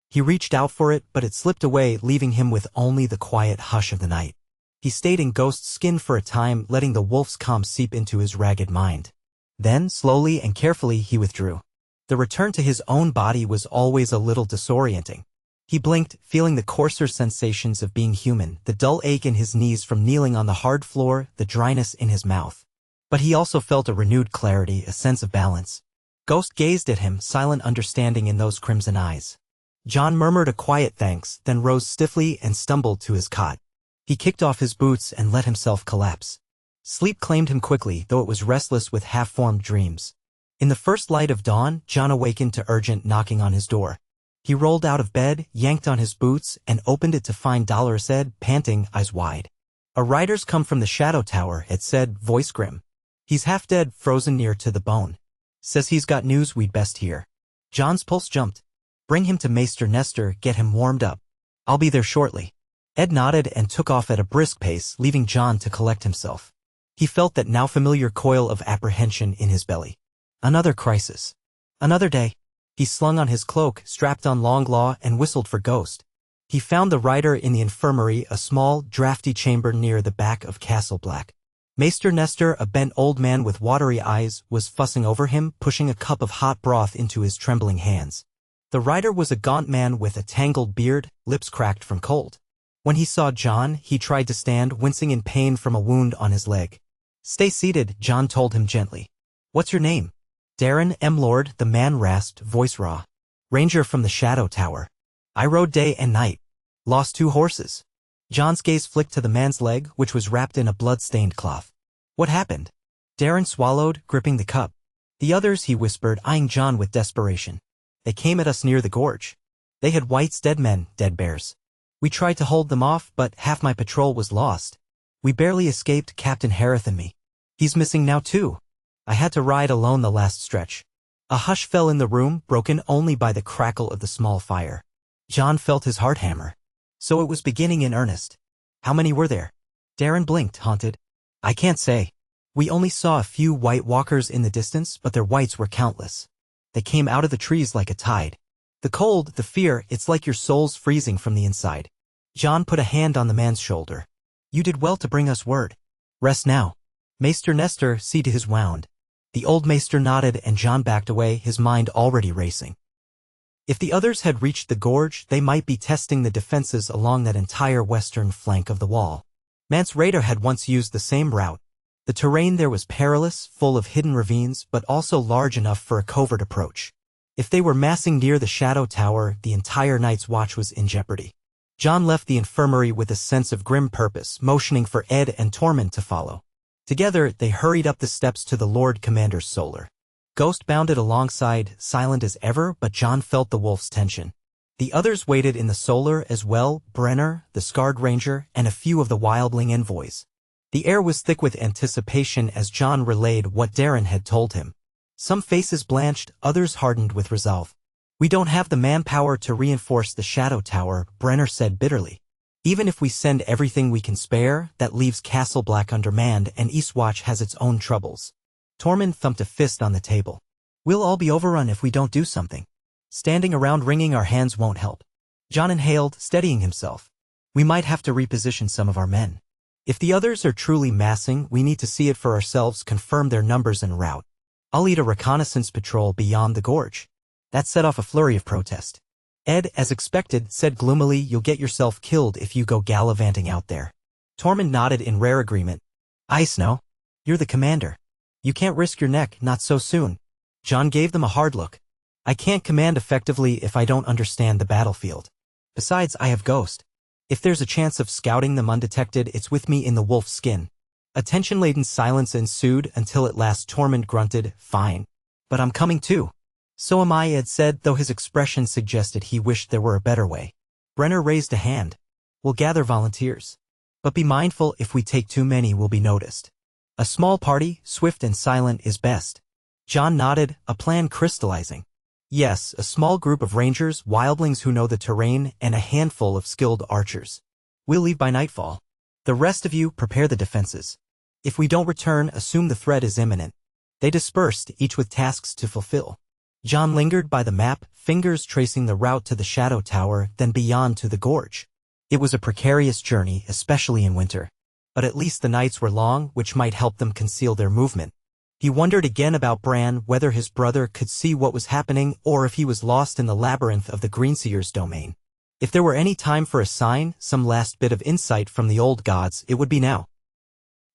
Speaker 1: He reached out for it, but it slipped away, leaving him with only the quiet hush of the night. He stayed in Ghost's skin for a time, letting the wolf's calm seep into his ragged mind. Then, slowly and carefully, he withdrew. The return to his own body was always a little disorienting. He blinked, feeling the coarser sensations of being human, the dull ache in his knees from kneeling on the hard floor, the dryness in his mouth. But he also felt a renewed clarity, a sense of balance. Ghost gazed at him, silent understanding in those crimson eyes. Jon murmured a quiet thanks, then rose stiffly and stumbled to his cot. He kicked off his boots and let himself collapse. Sleep claimed him quickly, though it was restless with half-formed dreams. In the first light of dawn, Jon awakened to urgent knocking on his door. He rolled out of bed, yanked on his boots, and opened it to find Dolores Ed, panting, eyes wide. "A rider's come from the Shadow Tower," it said, voice grim. "He's half dead, frozen near to the bone. Says he's got news we'd best hear." Jon's pulse jumped. "Bring him to Maester Nestor, get him warmed up. I'll be there shortly." Ed nodded and took off at a brisk pace, leaving Jon to collect himself. He felt that now familiar coil of apprehension in his belly. Another crisis. Another day. He slung on his cloak, strapped on Longclaw, and whistled for Ghost. He found the rider in the infirmary, a small, drafty chamber near the back of Castle Black. Maester Nestor, a bent old man with watery eyes, was fussing over him, pushing a cup of hot broth into his trembling hands. The rider was a gaunt man with a tangled beard, lips cracked from cold. When he saw Jon, he tried to stand, wincing in pain from a wound on his leg. "Stay seated," Jon told him gently. "What's your name?" "Darren M. Lord," the man rasped, voice raw. "Ranger from the Shadow Tower. I rode day and night. Lost 2 horses." Jon's gaze flicked to the man's leg, which was wrapped in a blood-stained cloth. "What happened?" Darren swallowed, gripping the cup. "The others," he whispered, eyeing Jon with desperation. "They came at us near the gorge. They had whites, dead men, dead bears. We tried to hold them off, but half my patrol was lost. We barely escaped, Captain Harith and me. He's missing now too. I had to ride alone the last stretch." A hush fell in the room, broken only by the crackle of the small fire. Jon felt his heart hammer. So it was beginning in earnest. "How many were there?" Darren blinked, haunted. "I can't say. We only saw a few white walkers in the distance, but their whites were countless. They came out of the trees like a tide. The cold, the fear, it's like your soul's freezing from the inside." Jon put a hand on the man's shoulder. "You did well to bring us word. Rest now. Maester Nestor, see to his wound." The old maester nodded and Jon backed away, his mind already racing. If the others had reached the gorge, they might be testing the defenses along that entire western flank of the wall. Mance Rayder had once used the same route. The terrain there was perilous, full of hidden ravines, but also large enough for a covert approach. If they were massing near the Shadow Tower, the entire night's watch was in jeopardy. Jon left the infirmary with a sense of grim purpose, motioning for Ed and Tormund to follow. Together, they hurried up the steps to the Lord Commander's solar. Ghost bounded alongside, silent as ever, but Jon felt the wolf's tension. The others waited in the solar as well, Brenner, the scarred ranger, and a few of the wildling envoys. The air was thick with anticipation as Jon relayed what Darren had told him. Some faces blanched, others hardened with resolve. "We don't have the manpower to reinforce the Shadow Tower," Brenner said bitterly. "Even if we send everything we can spare, that leaves Castle Black undermanned and Eastwatch has its own troubles." Tormund thumped a fist on the table. "We'll all be overrun if we don't do something. Standing around wringing our hands won't help." Jon inhaled, steadying himself. "We might have to reposition some of our men." If the others are truly massing, we need to see it for ourselves, confirm their numbers and route. I'll lead a reconnaissance patrol beyond the gorge. That set off a flurry of protest. Ed, as expected, said gloomily, you'll get yourself killed if you go gallivanting out there. Tormund nodded in rare agreement. Aye, Snow. You're the commander. You can't risk your neck, not so soon. Jon gave them a hard look. I can't command effectively if I don't understand the battlefield. Besides, I have Ghost. If there's a chance of scouting them undetected, it's with me in the wolf's skin. A tension-laden silence ensued until at last Tormund grunted, fine. But I'm coming too. So am I, Ed said, though his expression suggested he wished there were a better way. Brenner raised a hand. We'll gather volunteers. But be mindful, if we take too many, we'll be noticed. A small party, swift and silent, is best. Jon nodded, a plan crystallizing. Yes, a small group of rangers, wildlings who know the terrain, and a handful of skilled archers. We'll leave by nightfall. The rest of you, prepare the defenses. If we don't return, assume the threat is imminent. They dispersed, each with tasks to fulfill. Jon lingered by the map, fingers tracing the route to the Shadow Tower, then beyond to the gorge. It was a precarious journey, especially in winter. But at least the nights were long, which might help them conceal their movement. He wondered again about Bran, whether his brother could see what was happening or if he was lost in the labyrinth of the Greenseer's domain. If there were any time for a sign, some last bit of insight from the old gods, it would be now.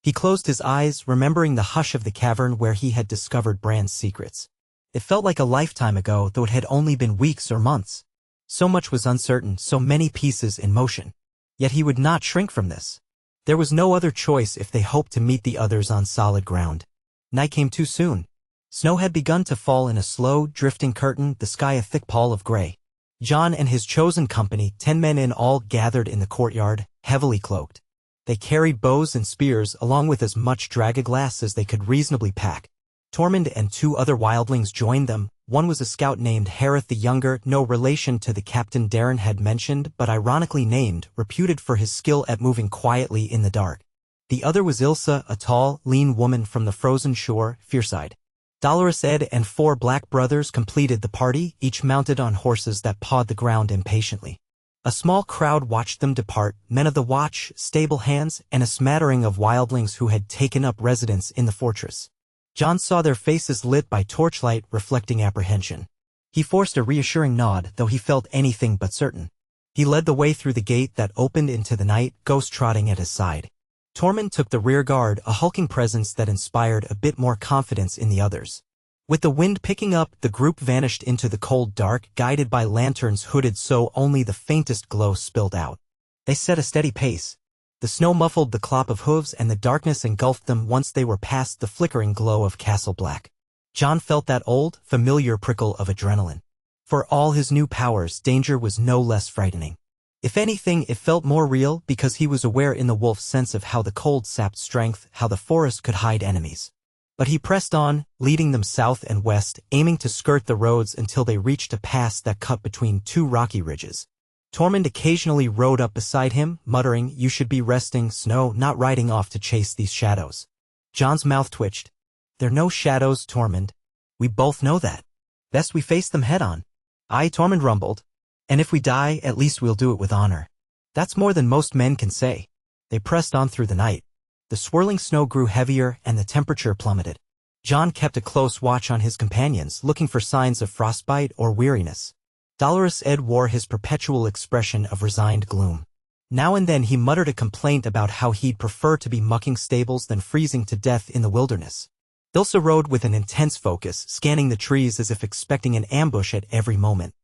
Speaker 1: He closed his eyes, remembering the hush of the cavern where he had discovered Bran's secrets. It felt like a lifetime ago, though it had only been weeks or months. So much was uncertain, so many pieces in motion. Yet he would not shrink from this. There was no other choice if they hoped to meet the others on solid ground. Night came too soon. Snow had begun to fall in a slow, drifting curtain, the sky a thick pall of gray. Jon and his chosen company, 10 men in all, gathered in the courtyard, heavily cloaked. They carried bows and spears, along with as much dragaglass as they could reasonably pack. Tormund and 2 other wildlings joined them. One was a scout named Hareth the Younger, no relation to the captain Darren had mentioned, but ironically named, reputed for his skill at moving quietly in the dark. The other was Ilsa, a tall, lean woman from the frozen shore, Fierside. Dolorous, Ed, and 4 black brothers completed the party, each mounted on horses that pawed the ground impatiently. A small crowd watched them depart, men of the watch, stable hands, and a smattering of wildlings who had taken up residence in the fortress. Jon saw their faces lit by torchlight, reflecting apprehension. He forced a reassuring nod, though he felt anything but certain. He led the way through the gate that opened into the night, Ghost trotting at his side. Tormund took the rear guard, a hulking presence that inspired a bit more confidence in the others. With the wind picking up, the group vanished into the cold dark, guided by lanterns hooded so only the faintest glow spilled out. They set a steady pace. The snow muffled the clop of hooves and the darkness engulfed them once they were past the flickering glow of Castle Black. Jon felt that old, familiar prickle of adrenaline. For all his new powers, danger was no less frightening. If anything, it felt more real because he was aware in the wolf's sense of how the cold sapped strength, how the forest could hide enemies. But he pressed on, leading them south and west, aiming to skirt the roads until they reached a pass that cut between 2 rocky ridges. Tormund occasionally rode up beside him, muttering, "You should be resting, Snow, not riding off to chase these shadows." Jon's mouth twitched. "They're no shadows, Tormund. We both know that. Best we face them head-on." "Aye," Tormund rumbled. "And if we die, at least we'll do it with honor." That's more than most men can say. They pressed on through the night. The swirling snow grew heavier and the temperature plummeted. Jon kept a close watch on his companions, looking for signs of frostbite or weariness. Dolorous Ed wore his perpetual expression of resigned gloom. Now and then he muttered a complaint about how he'd prefer to be mucking stables than freezing to death in the wilderness. Ilsa rode with an intense focus, scanning the trees as if expecting an ambush at every moment.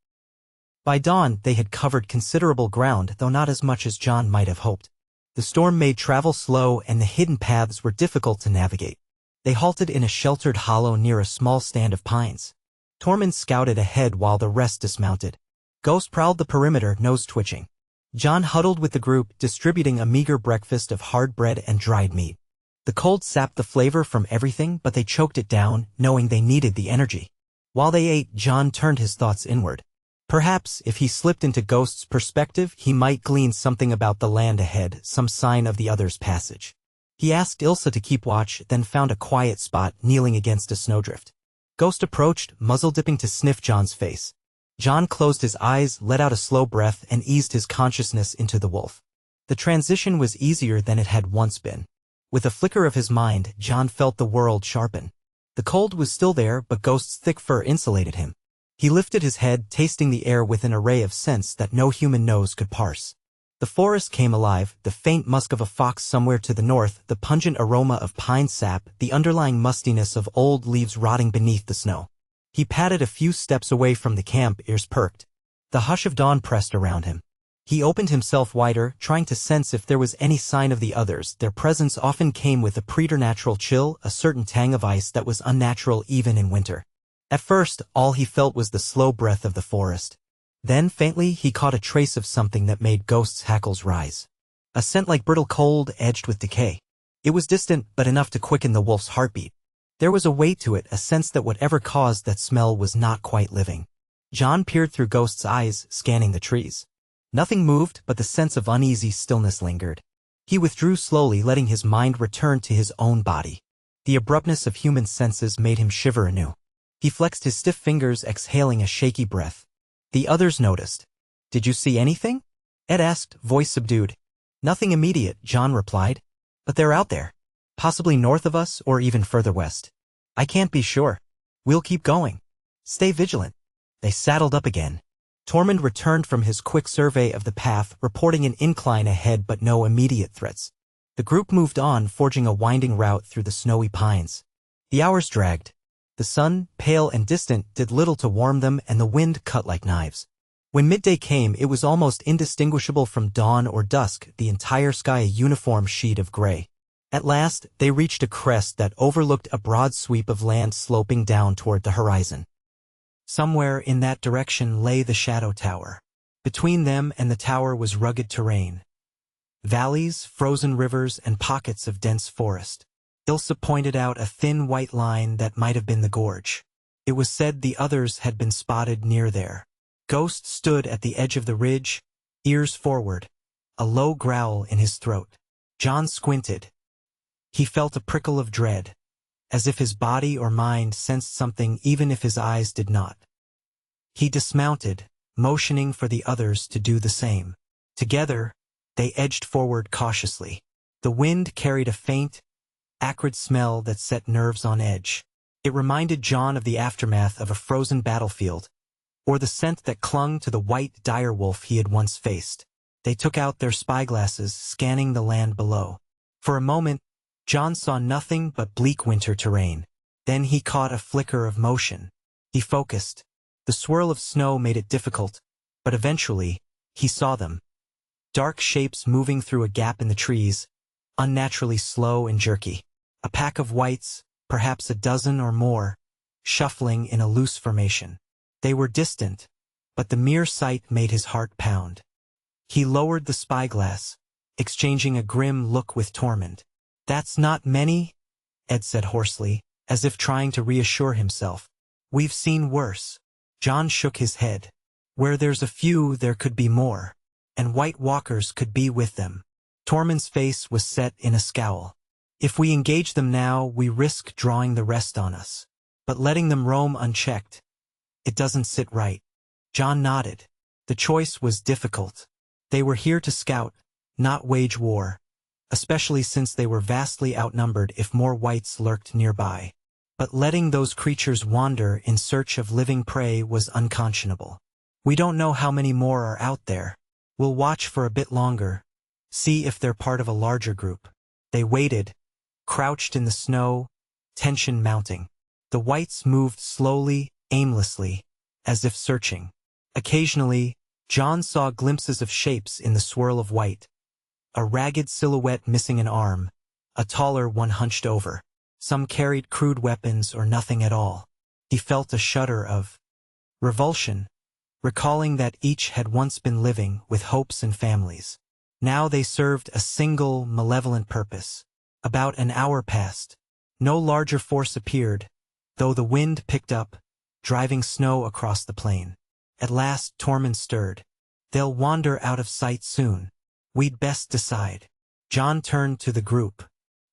Speaker 1: By dawn, they had covered considerable ground, though not as much as Jon might have hoped. The storm made travel slow and the hidden paths were difficult to navigate. They halted in a sheltered hollow near a small stand of pines. Tormund scouted ahead while the rest dismounted. Ghost prowled the perimeter, nose twitching. Jon huddled with the group, distributing a meager breakfast of hard bread and dried meat. The cold sapped the flavor from everything, but they choked it down, knowing they needed the energy. While they ate, Jon turned his thoughts inward. Perhaps, if he slipped into Ghost's perspective, he might glean something about the land ahead, some sign of the others' passage. He asked Ilsa to keep watch, then found a quiet spot, kneeling against a snowdrift. Ghost approached, muzzle dipping to sniff Jon's face. Jon closed his eyes, let out a slow breath, and eased his consciousness into the wolf. The transition was easier than it had once been. With a flicker of his mind, Jon felt the world sharpen. The cold was still there, but Ghost's thick fur insulated him. He lifted his head, tasting the air with an array of scents that no human nose could parse. The forest came alive, the faint musk of a fox somewhere to the north, the pungent aroma of pine sap, the underlying mustiness of old leaves rotting beneath the snow. He padded a few steps away from the camp, ears perked. The hush of dawn pressed around him. He opened himself wider, trying to sense if there was any sign of the others. Their presence often came with a preternatural chill, a certain tang of ice that was unnatural even in winter. At first, all he felt was the slow breath of the forest. Then, faintly, he caught a trace of something that made Ghost's hackles rise. A scent like brittle cold, edged with decay. It was distant, but enough to quicken the wolf's heartbeat. There was a weight to it, a sense that whatever caused that smell was not quite living. Jon peered through Ghost's eyes, scanning the trees. Nothing moved, but the sense of uneasy stillness lingered. He withdrew slowly, letting his mind return to his own body. The abruptness of human senses made him shiver anew. He flexed his stiff fingers, exhaling a shaky breath. The others noticed. "Did you see anything?" Ed asked, voice subdued. "Nothing immediate," Jon replied. "But they're out there. Possibly north of us or even further west. I can't be sure. We'll keep going. Stay vigilant." They saddled up again. Tormund returned from his quick survey of the path, reporting an incline ahead but no immediate threats. The group moved on, forging a winding route through the snowy pines. The hours dragged. The sun, pale and distant, did little to warm them, and the wind cut like knives. When midday came, it was almost indistinguishable from dawn or dusk, the entire sky a uniform sheet of gray. At last, they reached a crest that overlooked a broad sweep of land sloping down toward the horizon. Somewhere in that direction lay the Shadow Tower. Between them and the tower was rugged terrain. Valleys, frozen rivers, and pockets of dense forest. Ilsa pointed out a thin white line that might have been the gorge. It was said the others had been spotted near there. Ghost stood at the edge of the ridge, ears forward, a low growl in his throat. Jon squinted. He felt a prickle of dread, as if his body or mind sensed something even if his eyes did not. He dismounted, motioning for the others to do the same. Together, they edged forward cautiously. The wind carried a faint, acrid smell that set nerves on edge. It reminded Jon of the aftermath of a frozen battlefield, or the scent that clung to the white direwolf he had once faced. They took out their spyglasses, scanning the land below. For a moment, Jon saw nothing but bleak winter terrain. Then he caught a flicker of motion. He focused. The swirl of snow made it difficult, but eventually, he saw them. Dark shapes moving through a gap in the trees, unnaturally slow and jerky. A pack of wights, perhaps a dozen or more, shuffling in a loose formation. They were distant, but the mere sight made his heart pound. He lowered the spyglass, exchanging a grim look with Tormund. "That's not many," Ed said hoarsely, as if trying to reassure himself. "We've seen worse." Jon shook his head. "Where there's a few, there could be more, and White Walkers could be with them." Tormund's face was set in a scowl. "If we engage them now, we risk drawing the rest on us. But letting them roam unchecked, it doesn't sit right." Jon nodded. The choice was difficult. They were here to scout, not wage war, especially since they were vastly outnumbered if more whites lurked nearby. But letting those creatures wander in search of living prey was unconscionable. "We don't know how many more are out there. We'll watch for a bit longer, see if they're part of a larger group." They waited, crouched in the snow, tension mounting. The whites moved slowly, aimlessly, as if searching. Occasionally, Jon saw glimpses of shapes in the swirl of white. A ragged silhouette missing an arm, a taller one hunched over. Some carried crude weapons or nothing at all. He felt a shudder of revulsion, recalling that each had once been living with hopes and families. Now they served a single, malevolent purpose. About an hour passed. No larger force appeared, though the wind picked up, driving snow across the plain. At last Tormund stirred. "They'll wander out of sight soon. We'd best decide." Jon turned to the group.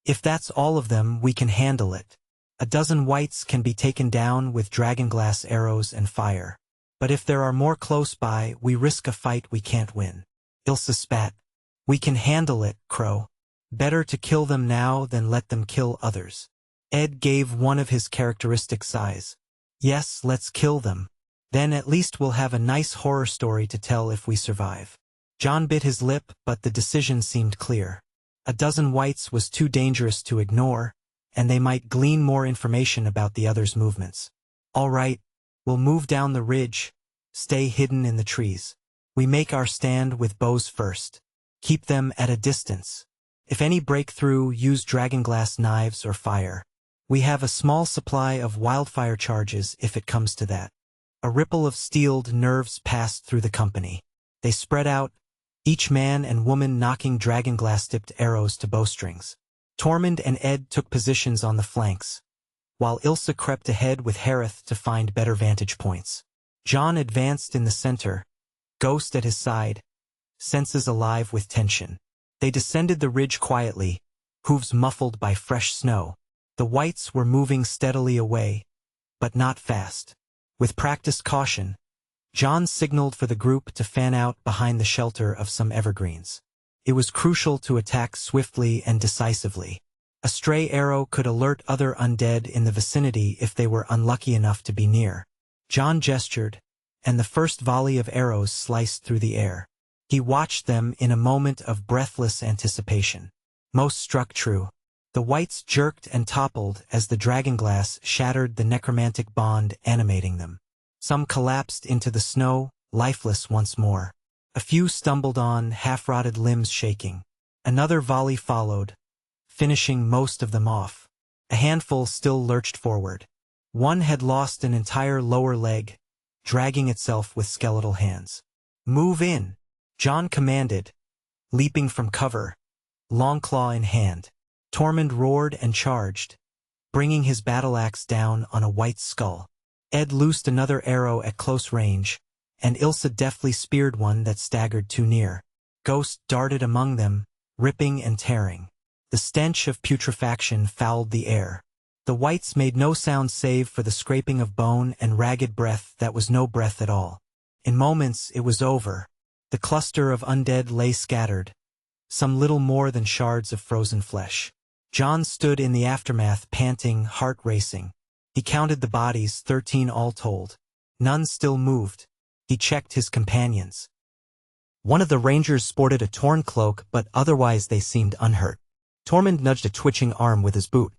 Speaker 1: "If that's all of them, we can handle it. A dozen whites can be taken down with dragonglass arrows and fire. But if there are more close by, we risk a fight we can't win." Ilsa spat. We can handle it, Crow. Better to kill them now than let them kill others. Ed gave one of his characteristic sighs. Yes, let's kill them. Then at least we'll have a nice horror story to tell if we survive. Jon bit his lip, but the decision seemed clear. A dozen whites was too dangerous to ignore, and they might glean more information about the others' movements. All right, we'll move down the ridge, stay hidden in the trees. We make our stand with bows first. Keep them at a distance. If any break through, use dragonglass knives or fire. We have a small supply of wildfire charges if it comes to that. A ripple of steeled nerves passed through the company. They spread out, each man and woman knocking dragonglass-tipped arrows to bowstrings. Tormund and Ed took positions on the flanks, while Ilsa crept ahead with Hareth to find better vantage points. Jon advanced in the center, Ghost at his side, senses alive with tension. They descended the ridge quietly, hooves muffled by fresh snow. The whites were moving steadily away, but not fast. With practiced caution, Jon signaled for the group to fan out behind the shelter of some evergreens. It was crucial to attack swiftly and decisively. A stray arrow could alert other undead in the vicinity if they were unlucky enough to be near. Jon gestured, and the first volley of arrows sliced through the air. He watched them in a moment of breathless anticipation. Most struck true. The whites jerked and toppled as the dragonglass shattered the necromantic bond animating them. Some collapsed into the snow, lifeless once more. A few stumbled on, half-rotted limbs shaking. Another volley followed, finishing most of them off. A handful still lurched forward. One had lost an entire lower leg, dragging itself with skeletal hands. Move in, Jon commanded, leaping from cover, longclaw in hand. Tormund roared and charged, bringing his battle-axe down on a white skull. Ed loosed another arrow at close range, and Ilsa deftly speared one that staggered too near. Ghost darted among them, ripping and tearing. The stench of putrefaction fouled the air. The whites made no sound save for the scraping of bone and ragged breath that was no breath at all. In moments it was over. The cluster of undead lay scattered, some little more than shards of frozen flesh. Jon stood in the aftermath, panting, heart racing. He counted the bodies, 13 all told. None still moved. He checked his companions. One of the rangers sported a torn cloak, but otherwise they seemed unhurt. Tormund nudged a twitching arm with his boot.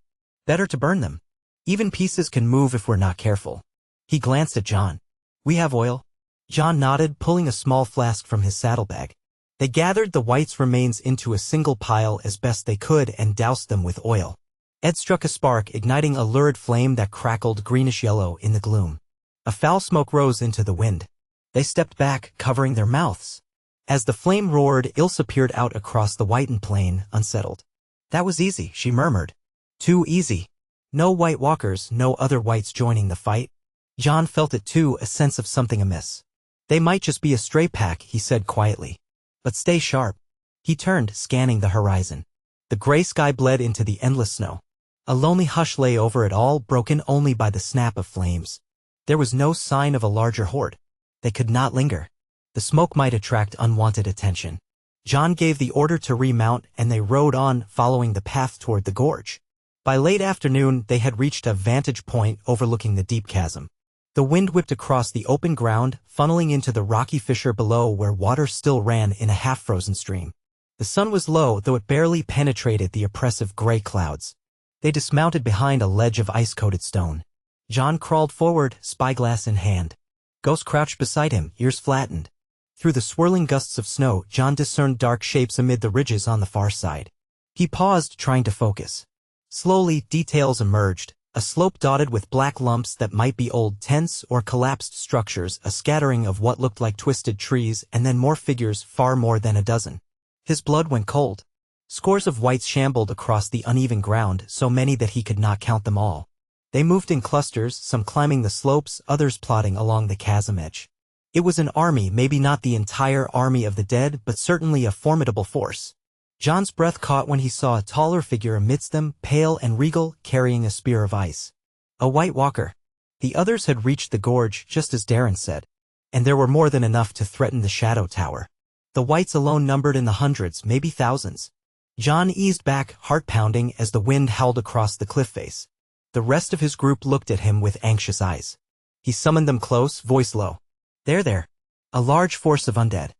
Speaker 1: Better to burn them. Even pieces can move if we're not careful. He glanced at Jon. We have oil? Jon nodded, pulling a small flask from his saddlebag. They gathered the whites' remains into a single pile as best they could and doused them with oil. Ed struck a spark, igniting a lurid flame that crackled greenish-yellow in the gloom. A foul smoke rose into the wind. They stepped back, covering their mouths. As the flame roared, Ilsa peered out across the whitened plain, unsettled. That was easy, she murmured. Too easy. No white walkers, no other whites joining the fight. Jon felt it too, a sense of something amiss. They might just be a stray pack, he said quietly. But stay sharp. He turned, scanning the horizon. The gray sky bled into the endless snow. A lonely hush lay over it all, broken only by the snap of flames. There was no sign of a larger horde. They could not linger. The smoke might attract unwanted attention. Jon gave the order to remount, and they rode on, following the path toward the gorge. By late afternoon, they had reached a vantage point overlooking the deep chasm. The wind whipped across the open ground, funneling into the rocky fissure below where water still ran in a half-frozen stream. The sun was low, though it barely penetrated the oppressive gray clouds. They dismounted behind a ledge of ice-coated stone. Jon crawled forward, spyglass in hand. Ghost crouched beside him, ears flattened. Through the swirling gusts of snow, Jon discerned dark shapes amid the ridges on the far side. He paused, trying to focus. Slowly, details emerged. A slope dotted with black lumps that might be old tents or collapsed structures, a scattering of what looked like twisted trees, and then more figures, far more than a dozen. His blood went cold. Scores of whites shambled across the uneven ground, so many that he could not count them all. They moved in clusters, some climbing the slopes, others plodding along the chasm edge. It was an army, maybe not the entire army of the dead, but certainly a formidable force. Jon's breath caught when he saw a taller figure amidst them, pale and regal, carrying a spear of ice. A white walker. The others had reached the gorge, just as Darren said. And there were more than enough to threaten the shadow tower. The whites alone numbered in the hundreds, maybe thousands. Jon eased back, heart pounding, as the wind howled across the cliff face. The rest of his group looked at him with anxious eyes. He summoned them close, voice low. There. A large force of undead.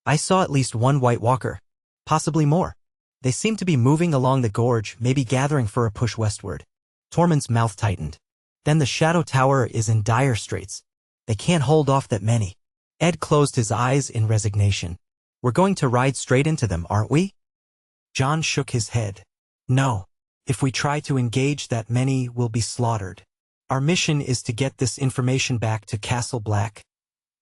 Speaker 1: I saw at least one White Walker. Possibly more. They seem to be moving along the gorge, maybe gathering for a push westward. Tormund's mouth tightened. Then the Shadow Tower is in dire straits. They can't hold off that many. Ed closed his eyes in resignation. We're going to ride straight into them, aren't we? Jon shook his head. No. If we try to engage that many, we'll be slaughtered. Our mission is to get this information back to Castle Black.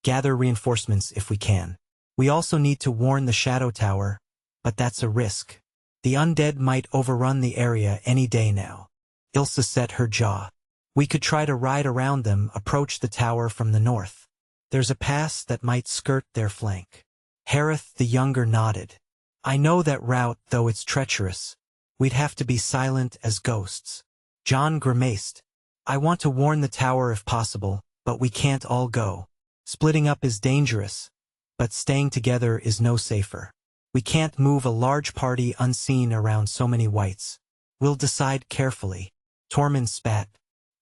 Speaker 1: Gather reinforcements if we can. We also need to warn the Shadow Tower, but that's a risk. The undead might overrun the area any day now. Ilsa set her jaw. We could try to ride around them, approach the tower from the north. There's a pass that might skirt their flank. Hareth the Younger nodded. I know that route, though it's treacherous. We'd have to be silent as ghosts. Jon grimaced. I want to warn the tower if possible, but we can't all go. Splitting up is dangerous, but staying together is no safer. We can't move a large party unseen around so many whites. We'll decide carefully. Tormund spat.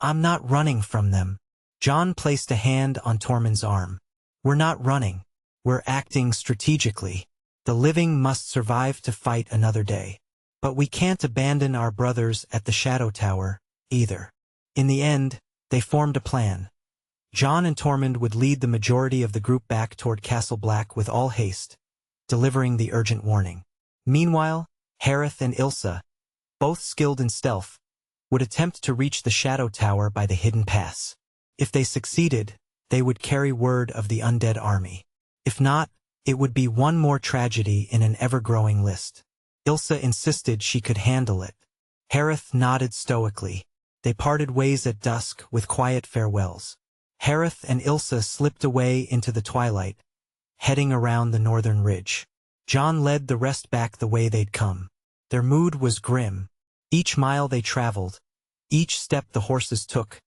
Speaker 1: I'm not running from them. Jon placed a hand on Tormund's arm. We're not running. We're acting strategically. The living must survive to fight another day. But we can't abandon our brothers at the Shadow Tower, either. In the end, they formed a plan. Jon and Tormund would lead the majority of the group back toward Castle Black with all haste, delivering the urgent warning. Meanwhile, Hareth and Ilsa, both skilled in stealth, would attempt to reach the Shadow Tower by the hidden pass. If they succeeded, they would carry word of the undead army. If not, it would be one more tragedy in an ever-growing list. Ilsa insisted she could handle it. Hareth nodded stoically. They parted ways at dusk with quiet farewells. Hareth and Ilsa slipped away into the twilight, heading around the northern ridge. Jon led the rest back the way they'd come. Their mood was grim. Each mile they traveled, each step the horses took,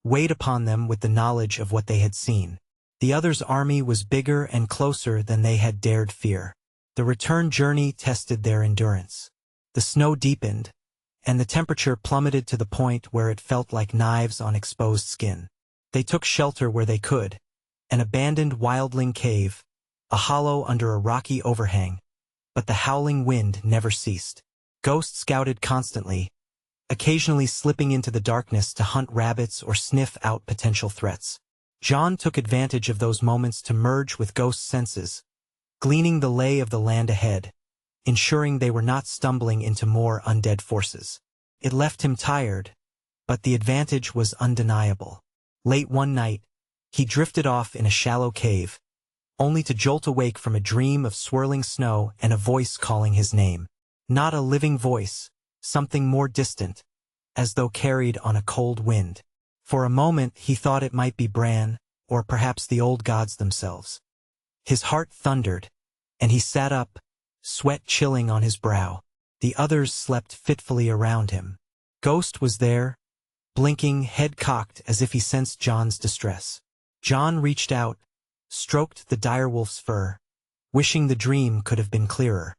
Speaker 1: weighed upon them with the knowledge of what they had seen. The other's army was bigger and closer than they had dared fear. The return journey tested their endurance. The snow deepened, and the temperature plummeted to the point where it felt like knives on exposed skin. They took shelter where they could, an abandoned wildling cave, a hollow under a rocky overhang, but the howling wind never ceased. Ghosts scouted constantly, occasionally slipping into the darkness to hunt rabbits or sniff out potential threats. Jon took advantage of those moments to merge with Ghost's senses, gleaning the lay of the land ahead, ensuring they were not stumbling into more undead forces. It left him tired, but the advantage was undeniable. Late one night, he drifted off in a shallow cave, only to jolt awake from a dream of swirling snow and a voice calling his name. Not a living voice, something more distant, as though carried on a cold wind. For a moment he thought it might be Bran, or perhaps the old gods themselves. His heart thundered, and he sat up, sweat chilling on his brow. The others slept fitfully around him. Ghost was there, blinking, head cocked as if he sensed Jon's distress. Jon reached out, stroked the direwolf's fur, wishing the dream could have been clearer.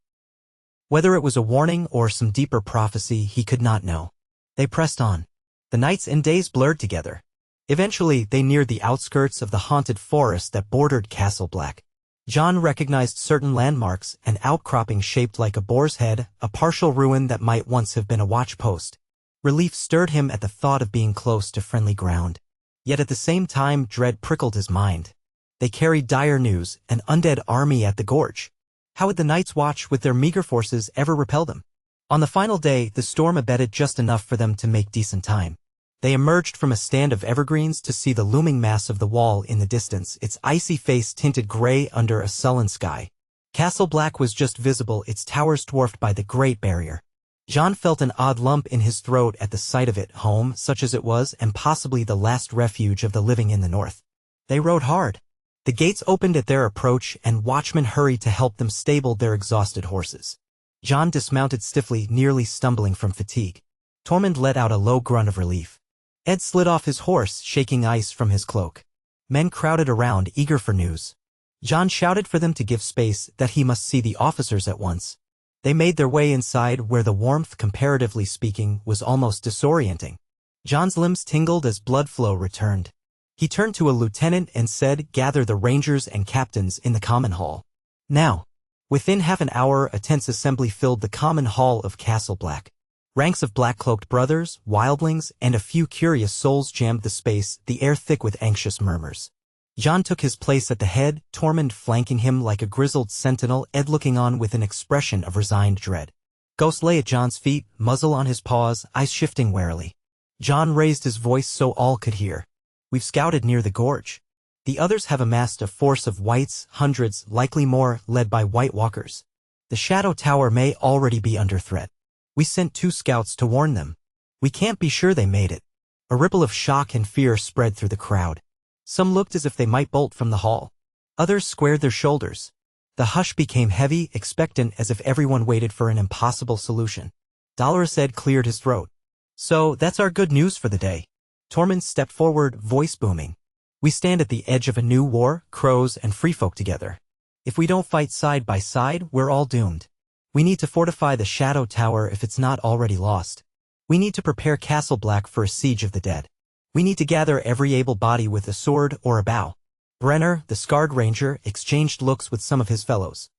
Speaker 1: Whether it was a warning or some deeper prophecy, he could not know. They pressed on. The nights and days blurred together. Eventually, they neared the outskirts of the haunted forest that bordered Castle Black. Jon recognized certain landmarks, an outcropping shaped like a boar's head, a partial ruin that might once have been a watch post. Relief stirred him at the thought of being close to friendly ground. Yet at the same time, dread prickled his mind. They carried dire news, an undead army at the gorge. How would the Night's Watch with their meager forces ever repel them? On the final day, the storm abated just enough for them to make decent time. They emerged from a stand of evergreens to see the looming mass of the wall in the distance, its icy face tinted gray under a sullen sky. Castle Black was just visible, its towers dwarfed by the Great Barrier. Jon felt an odd lump in his throat at the sight of it, home, such as it was, and possibly the last refuge of the living in the north. They rode hard. The gates opened at their approach, and watchmen hurried to help them stable their exhausted horses. Jon dismounted stiffly, nearly stumbling from fatigue. Tormund let out a low grunt of relief. Ed slid off his horse, shaking ice from his cloak. Men crowded around, eager for news. Jon shouted for them to give space, that he must see the officers at once. They made their way inside, where the warmth, comparatively speaking, was almost disorienting. Jon's limbs tingled as blood flow returned. He turned to a lieutenant and said, "Gather the rangers and captains in the common hall." Now. Within half an hour, a tense assembly filled the common hall of Castle Black. Ranks of black-cloaked brothers, wildlings, and a few curious souls jammed the space, the air thick with anxious murmurs. Jon took his place at the head, Tormund flanking him like a grizzled sentinel, Ed looking on with an expression of resigned dread. Ghost lay at Jon's feet, muzzle on his paws, eyes shifting warily. Jon raised his voice so all could hear. "We've scouted near the gorge. The others have amassed a force of whites, hundreds, likely more, led by White Walkers. The Shadow Tower may already be under threat. We sent 2 scouts to warn them. We can't be sure they made it." A ripple of shock and fear spread through the crowd. Some looked as if they might bolt from the hall. Others squared their shoulders. The hush became heavy, expectant, as if everyone waited for an impossible solution. Dolorous Ed cleared his throat. "So, that's our good news for the day." Tormund stepped forward, voice booming. "We stand at the edge of a new war, crows and freefolk together. If we don't fight side by side, we're all doomed. We need to fortify the Shadow Tower if it's not already lost. We need to prepare Castle Black for a siege of the dead. We need to gather every able body with a sword or a bow." Brenner, the scarred ranger, exchanged looks with some of his fellows.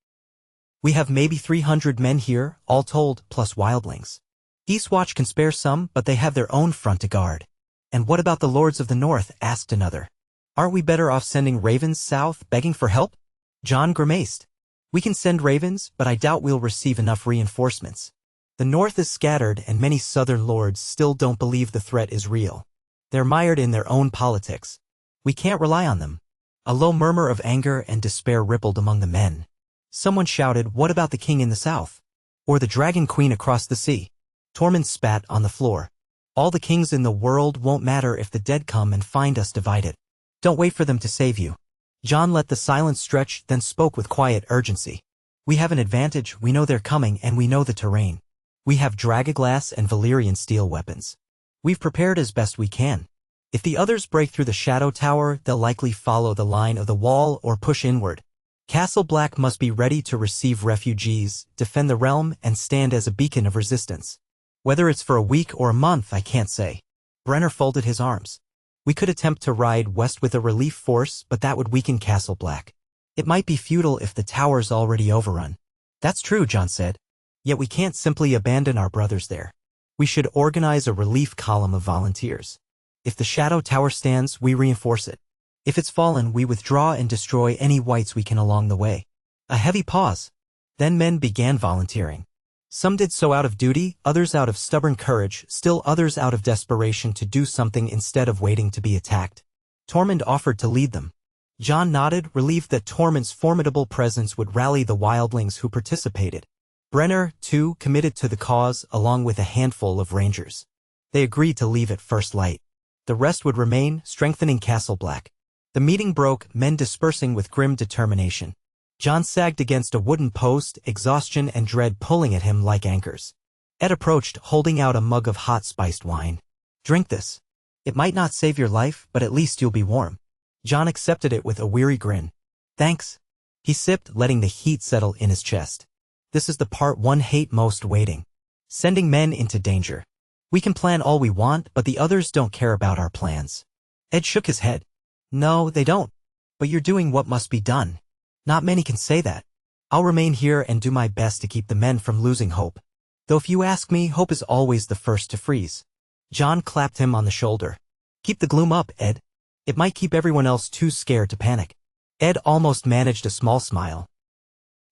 Speaker 1: "We have maybe 300 men here, all told, plus wildlings. Eastwatch can spare some, but they have their own front to guard." "And what about the lords of the north?" asked another. "Aren't we better off sending ravens south, begging for help?" Jon grimaced. "We can send ravens, but I doubt we'll receive enough reinforcements. The north is scattered and many southern lords still don't believe the threat is real. They're mired in their own politics. We can't rely on them." A low murmur of anger and despair rippled among the men. Someone shouted, "What about the king in the south? Or the dragon queen across the sea?" Tormund spat on the floor. "All the kings in the world won't matter if the dead come and find us divided. Don't wait for them to save you." Jon let the silence stretch, then spoke with quiet urgency. "We have an advantage, we know they're coming and we know the terrain. We have dragoglass and Valyrian steel weapons. We've prepared as best we can. If the others break through the Shadow Tower, they'll likely follow the line of the wall or push inward. Castle Black must be ready to receive refugees, defend the realm, and stand as a beacon of resistance. Whether it's for a week or a month, I can't say." Brenner folded his arms. "We could attempt to ride west with a relief force, but that would weaken Castle Black. It might be futile if the tower's already overrun." "That's true," Jon said. "Yet we can't simply abandon our brothers there. We should organize a relief column of volunteers. If the Shadow Tower stands, we reinforce it. If it's fallen, we withdraw and destroy any whites we can along the way." A heavy pause. Then men began volunteering. Some did so out of duty, others out of stubborn courage, still others out of desperation to do something instead of waiting to be attacked. Tormund offered to lead them. Jon nodded, relieved that Tormund's formidable presence would rally the wildlings who participated. Brenner, too, committed to the cause, along with a handful of rangers. They agreed to leave at first light. The rest would remain, strengthening Castle Black. The meeting broke, men dispersing with grim determination. Jon sagged against a wooden post, exhaustion and dread pulling at him like anchors. Ed approached, holding out a mug of hot spiced wine. "Drink this. It might not save your life, but at least you'll be warm." Jon accepted it with a weary grin. "Thanks." He sipped, letting the heat settle in his chest. "This is the part one hate most, waiting. Sending men into danger. We can plan all we want, but the others don't care about our plans." Ed shook his head. "No, they don't. But you're doing what must be done. Not many can say that. I'll remain here and do my best to keep the men from losing hope. Though if you ask me, hope is always the first to freeze." Jon clapped him on the shoulder. "Keep the gloom up, Ed. It might keep everyone else too scared to panic." Ed almost managed a small smile.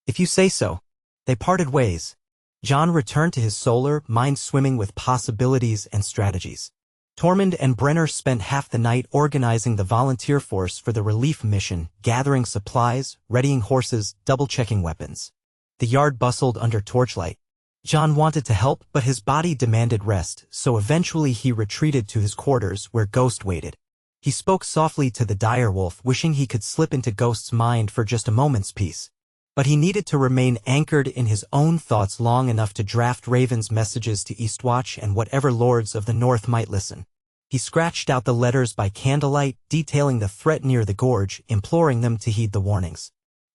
Speaker 1: "If you say so." They parted ways. Jon returned to his solar, mind swimming with possibilities and strategies. Tormund and Brenner spent half the night organizing the volunteer force for the relief mission, gathering supplies, readying horses, double-checking weapons. The yard bustled under torchlight. Jon wanted to help, but his body demanded rest, so eventually he retreated to his quarters where Ghost waited. He spoke softly to the direwolf, wishing he could slip into Ghost's mind for just a moment's peace. But he needed to remain anchored in his own thoughts long enough to draft Raven's messages to Eastwatch and whatever lords of the north might listen. He scratched out the letters by candlelight, detailing the threat near the gorge, imploring them to heed the warnings.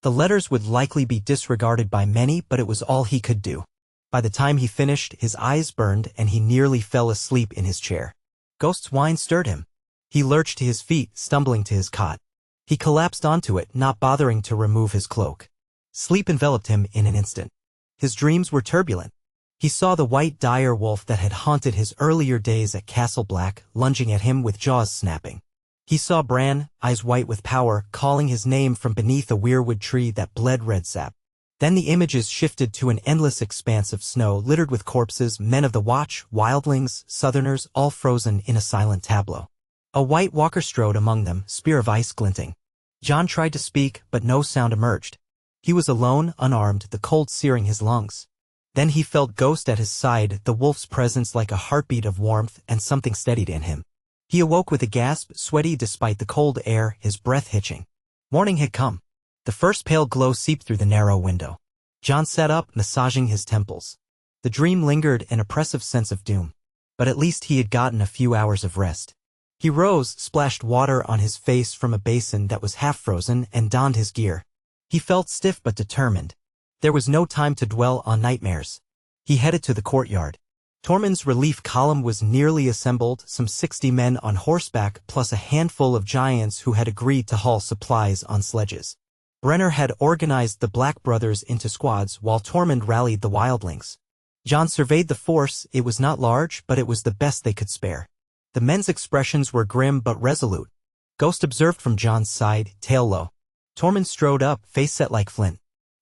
Speaker 1: The letters would likely be disregarded by many, but it was all he could do. By the time he finished, his eyes burned and he nearly fell asleep in his chair. Ghost's whine stirred him. He lurched to his feet, stumbling to his cot. He collapsed onto it, not bothering to remove his cloak. Sleep enveloped him in an instant. His dreams were turbulent. He saw the white dire wolf that had haunted his earlier days at Castle Black, lunging at him with jaws snapping. He saw Bran, eyes white with power, calling his name from beneath a weirwood tree that bled red sap. Then the images shifted to an endless expanse of snow littered with corpses, men of the Watch, wildlings, southerners, all frozen in a silent tableau. A white walker strode among them, spear of ice glinting. Jon tried to speak, but no sound emerged. He was alone, unarmed, the cold searing his lungs. Then he felt Ghost at his side, the wolf's presence like a heartbeat of warmth, and something steadied in him. He awoke with a gasp, sweaty despite the cold air, his breath hitching. Morning had come. The first pale glow seeped through the narrow window. Jon sat up, massaging his temples. The dream lingered, an oppressive sense of doom. But at least he had gotten a few hours of rest. He rose, splashed water on his face from a basin that was half frozen, and donned his gear. He felt stiff but determined. There was no time to dwell on nightmares. He headed to the courtyard. Tormund's relief column was nearly assembled, some 60 men on horseback plus a handful of giants who had agreed to haul supplies on sledges. Brenner had organized the Black Brothers into squads while Tormund rallied the wildlings. Jon surveyed the force. It was not large, but it was the best they could spare. The men's expressions were grim but resolute. Ghost observed from Jon's side, tail low. Tormund strode up, face set like flint.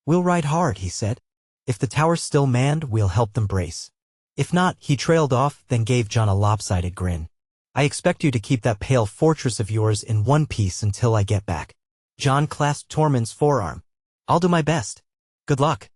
Speaker 1: "We'll ride hard," he said. "If the tower's still manned, we'll help them brace. If not," he trailed off, then gave Jon a lopsided grin. "I expect you to keep that pale fortress of yours in one piece until I get back." Jon clasped Tormund's forearm. "I'll do my best. Good luck."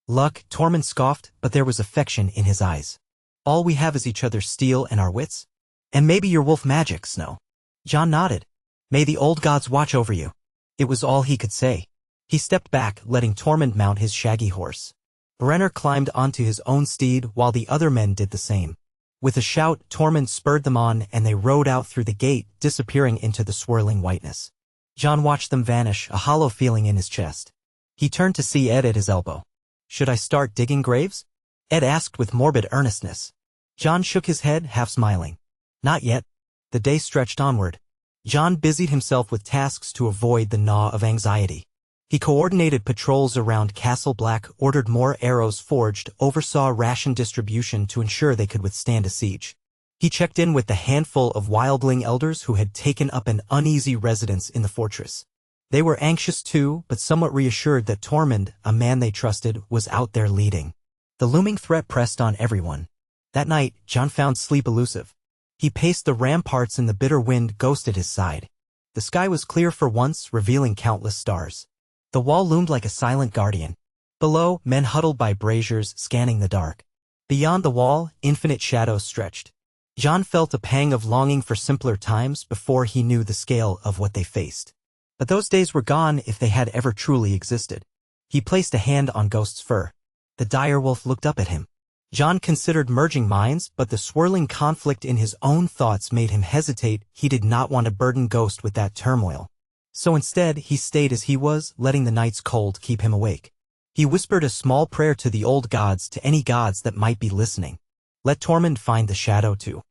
Speaker 1: "Luck," Tormund scoffed, but there was affection in his eyes. "All we have is each other's steel and our wits. And maybe your wolf magic, Snow." Jon nodded. "May the old gods watch over you." It was all he could say. He stepped back, letting Tormund mount his shaggy horse. Brenner climbed onto his own steed while the other men did the same. With a shout, Tormund spurred them on and they rode out through the gate, disappearing into the swirling whiteness. Jon watched them vanish, a hollow feeling in his chest. He turned to see Ed at his elbow. "Should I start digging graves?" Ed asked with morbid earnestness. Jon shook his head, half smiling. "Not yet." The day stretched onward. Jon busied himself with tasks to avoid the gnaw of anxiety. He coordinated patrols around Castle Black, ordered more arrows forged, oversaw ration distribution to ensure they could withstand a siege. He checked in with the handful of wildling elders who had taken up an uneasy residence in the fortress. They were anxious too, but somewhat reassured that Tormund, a man they trusted, was out there leading. The looming threat pressed on everyone. That night, Jon found sleep elusive. He paced the ramparts in the bitter wind, Ghost at his side. The sky was clear for once, revealing countless stars. The wall loomed like a silent guardian. Below, men huddled by braziers, scanning the dark. Beyond the wall, infinite shadows stretched. Jon felt a pang of longing for simpler times before he knew the scale of what they faced. But those days were gone if they had ever truly existed. He placed a hand on Ghost's fur. The direwolf looked up at him. Jon considered merging minds, but the swirling conflict in his own thoughts made him hesitate. He did not want to burden Ghost with that turmoil. So instead, he stayed as he was, letting the night's cold keep him awake. He whispered a small prayer to the old gods, to any gods that might be listening. Let Tormund find the shadow too.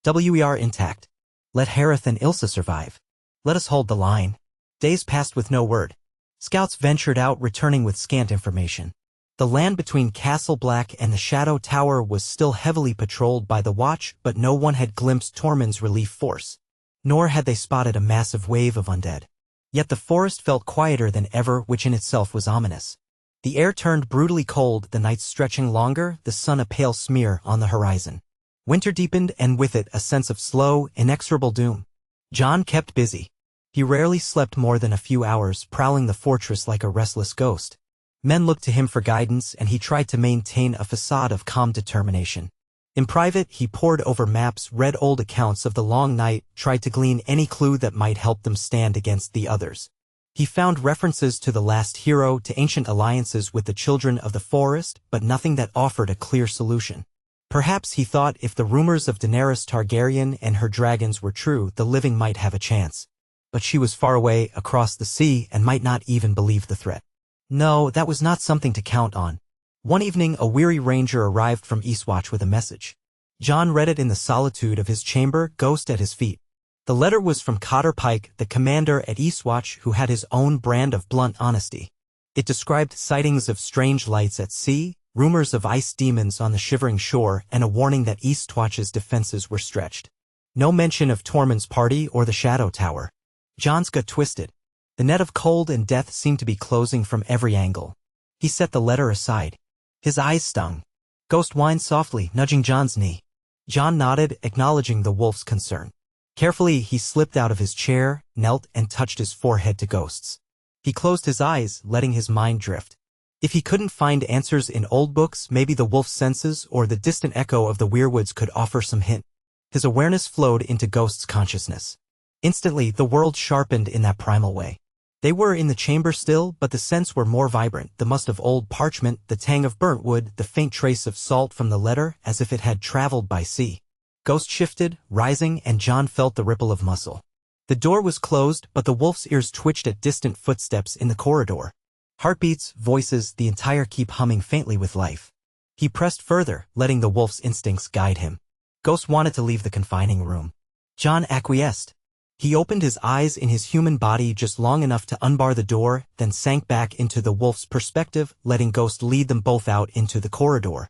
Speaker 1: WER intact. Let Hareth and Ilsa survive. Let us hold the line. Days passed with no word. Scouts ventured out, returning with scant information. The land between Castle Black and the Shadow Tower was still heavily patrolled by the Watch, but no one had glimpsed Tormund's relief force. Nor had they spotted a massive wave of undead. Yet the forest felt quieter than ever, which in itself was ominous. The air turned brutally cold, the nights stretching longer, the sun a pale smear on the horizon. Winter deepened, and with it a sense of slow, inexorable doom. Jon kept busy. He rarely slept more than a few hours, prowling the fortress like a restless ghost. Men looked to him for guidance, and he tried to maintain a facade of calm determination. In private, he pored over maps, read old accounts of the long night, tried to glean any clue that might help them stand against the others. He found references to the last hero, to ancient alliances with the children of the forest, but nothing that offered a clear solution. Perhaps, he thought, if the rumors of Daenerys Targaryen and her dragons were true, the living might have a chance. But she was far away across the sea and might not even believe the threat. No, that was not something to count on. One evening, a weary ranger arrived from Eastwatch with a message. Jon read it in the solitude of his chamber, ghost at his feet. The letter was from Cotter Pike, the commander at Eastwatch, who had his own brand of blunt honesty. It described sightings of strange lights at sea, rumors of ice demons on the shivering shore, and a warning that Eastwatch's defenses were stretched. No mention of Tormund's party or the Shadow Tower. Jon's gut twisted. The net of cold and death seemed to be closing from every angle. He set the letter aside. His eyes stung. Ghost whined softly, nudging Jon's knee. Jon nodded, acknowledging the wolf's concern. Carefully, he slipped out of his chair, knelt, and touched his forehead to Ghost's. He closed his eyes, letting his mind drift. If he couldn't find answers in old books, maybe the wolf's senses or the distant echo of the weirwoods could offer some hint. His awareness flowed into Ghost's consciousness. Instantly, the world sharpened in that primal way. They were in the chamber still, but the scents were more vibrant, the must of old parchment, the tang of burnt wood, the faint trace of salt from the letter, as if it had traveled by sea. Ghost shifted, rising, and Jon felt the ripple of muscle. The door was closed, but the wolf's ears twitched at distant footsteps in the corridor. Heartbeats, voices, the entire keep humming faintly with life. He pressed further, letting the wolf's instincts guide him. Ghost wanted to leave the confining room. Jon acquiesced. He opened his eyes in his human body just long enough to unbar the door, then sank back into the wolf's perspective, letting Ghost lead them both out into the corridor.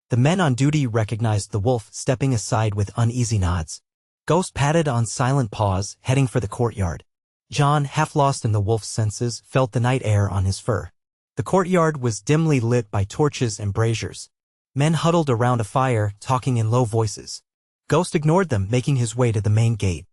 Speaker 1: The men on duty recognized the wolf, stepping aside with uneasy nods. Ghost patted on silent paws, heading for the courtyard. Jon, half lost in the wolf's senses, felt the night air on his fur. The courtyard was dimly lit by torches and braziers. Men huddled around a fire, talking in low voices. Ghost ignored them, making his way to the main gate.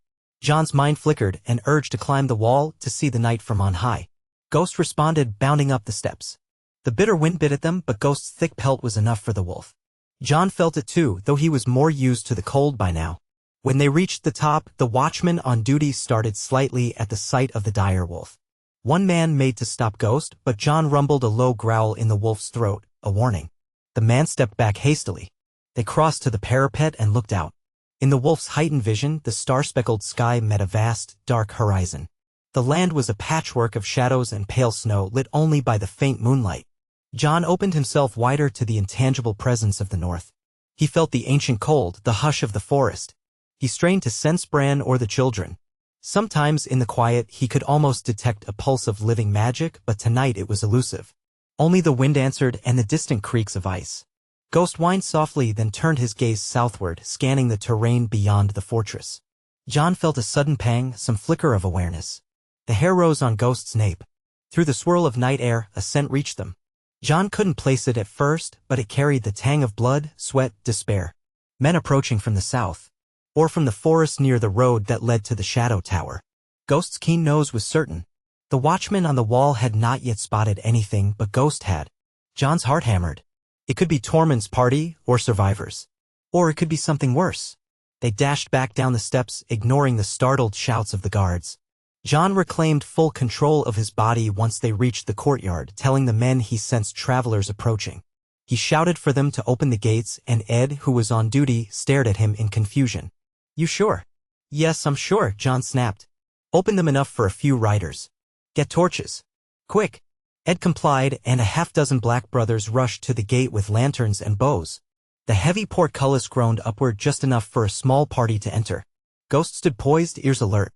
Speaker 1: Jon's mind flickered, an urge to climb the wall to see the night from on high. Ghost responded, bounding up the steps. The bitter wind bit at them, but Ghost's thick pelt was enough for the wolf. Jon felt it too, though he was more used to the cold by now. When they reached the top, the watchman on duty started slightly at the sight of the dire wolf. One man made to stop Ghost, but Jon rumbled a low growl in the wolf's throat, a warning. The man stepped back hastily. They crossed to the parapet and looked out. In the wolf's heightened vision, the star-speckled sky met a vast, dark horizon. The land was a patchwork of shadows and pale snow lit only by the faint moonlight. Jon opened himself wider to the intangible presence of the north. He felt the ancient cold, the hush of the forest. He strained to sense Bran or the children. Sometimes in the quiet he could almost detect a pulse of living magic, but tonight it was elusive. Only the wind answered and the distant creaks of ice. Ghost whined softly, then turned his gaze southward, scanning the terrain beyond the fortress. Jon felt a sudden pang, some flicker of awareness. The hair rose on Ghost's nape. Through the swirl of night air, a scent reached them. Jon couldn't place it at first, but it carried the tang of blood, sweat, despair. Men approaching from the south. Or from the forest near the road that led to the Shadow Tower. Ghost's keen nose was certain. The watchman on the wall had not yet spotted anything, but Ghost had. Jon's heart hammered. It could be Tormund's party, or survivors. Or it could be something worse. They dashed back down the steps, ignoring the startled shouts of the guards. Jon reclaimed full control of his body once they reached the courtyard, telling the men he sensed travelers approaching. He shouted for them to open the gates, and Ed, who was on duty, stared at him in confusion. "You sure?" "Yes, I'm sure," Jon snapped. "Open them enough for a few riders. Get torches. Quick." Ed complied, and a half-dozen black brothers rushed to the gate with lanterns and bows. The heavy portcullis groaned upward just enough for a small party to enter. Ghost stood poised, ears alert.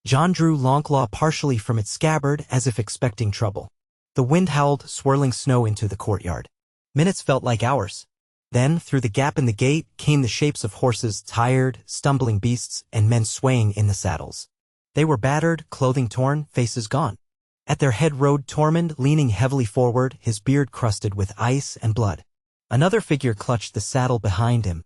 Speaker 1: Jon drew Longclaw partially from its scabbard as if expecting trouble. The wind howled, swirling snow into the courtyard. Minutes felt like hours. Then, through the gap in the gate, came the shapes of horses, tired, stumbling beasts, and men swaying in the saddles. They were battered, clothing torn, faces gone. At their head rode Tormund, leaning heavily forward, his beard crusted with ice and blood. Another figure clutched the saddle behind him.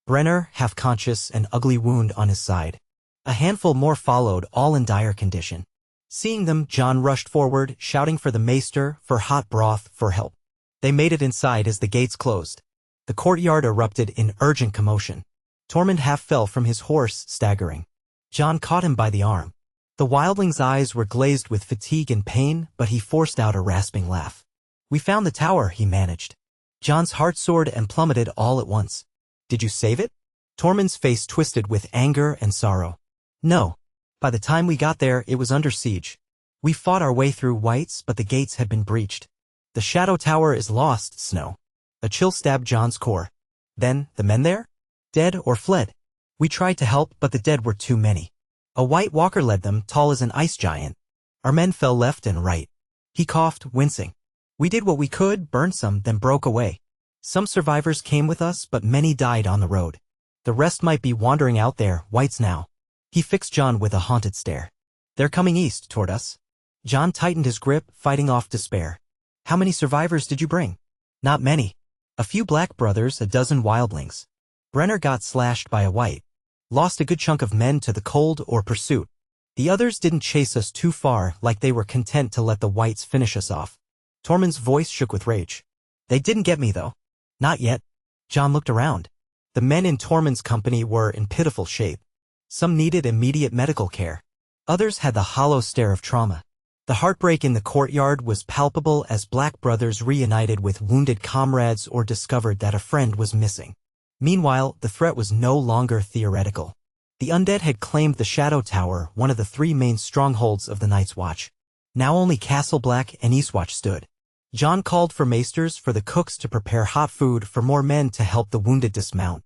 Speaker 1: Brenner, half-conscious, an ugly wound on his side. A handful more followed, all in dire condition. Seeing them, Jon rushed forward, shouting for the maester, for hot broth, for help. They made it inside as the gates closed. The courtyard erupted in urgent commotion. Tormund half fell from his horse, staggering. Jon caught him by the arm. The wildling's eyes were glazed with fatigue and pain, but he forced out a rasping laugh. "We found the tower," he managed. Jon's heart soared and plummeted all at once. "Did you save it?" Tormund's face twisted with anger and sorrow. "No. By the time we got there, it was under siege. We fought our way through Whites, but the gates had been breached. The Shadow Tower is lost, Snow. A chill stabbed Jon's core. Then, the men there? Dead or fled? We tried to help, but the dead were too many. A White Walker led them, tall as an ice giant. Our men fell left and right. He coughed, wincing. We did what we could, burned some, then broke away. Some survivors came with us, but many died on the road. The rest might be wandering out there, Whites now. He fixed Jon with a haunted stare. They're coming east, toward us. Jon tightened his grip, fighting off despair. How many survivors did you bring? Not many. A few black brothers, a dozen wildlings. Brenner got slashed by a White. Lost a good chunk of men to the cold or pursuit. The others didn't chase us too far, like they were content to let the Whites finish us off. Tormund's voice shook with rage. They didn't get me, though. Not yet. Jon looked around. The men in Tormund's company were in pitiful shape. Some needed immediate medical care. Others had the hollow stare of trauma. The heartbreak in the courtyard was palpable as black brothers reunited with wounded comrades or discovered that a friend was missing. Meanwhile, the threat was no longer theoretical. The undead had claimed the Shadow Tower, one of the three main strongholds of the Night's Watch. Now only Castle Black and Eastwatch stood. Jon called for maesters, for the cooks to prepare hot food, for more men to help the wounded dismount.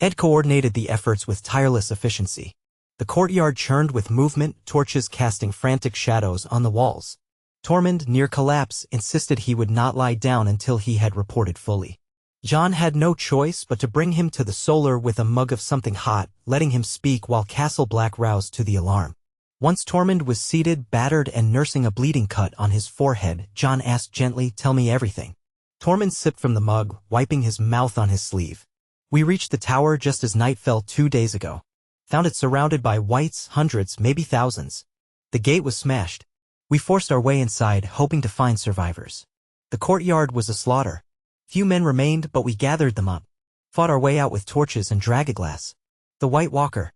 Speaker 1: Ed coordinated the efforts with tireless efficiency. The courtyard churned with movement, torches casting frantic shadows on the walls. Tormund, near collapse, insisted he would not lie down until he had reported fully. Jon had no choice but to bring him to the solar with a mug of something hot, letting him speak while Castle Black roused to the alarm. Once Tormund was seated, battered and nursing a bleeding cut on his forehead, Jon asked gently, "Tell me everything." Tormund sipped from the mug, wiping his mouth on his sleeve. We reached the tower just as night fell 2 days ago. Found it surrounded by Whites, hundreds, maybe thousands. The gate was smashed. We forced our way inside, hoping to find survivors. The courtyard was a slaughter. Few men remained, but we gathered them up. Fought our way out with torches and dragaglass. The White Walker.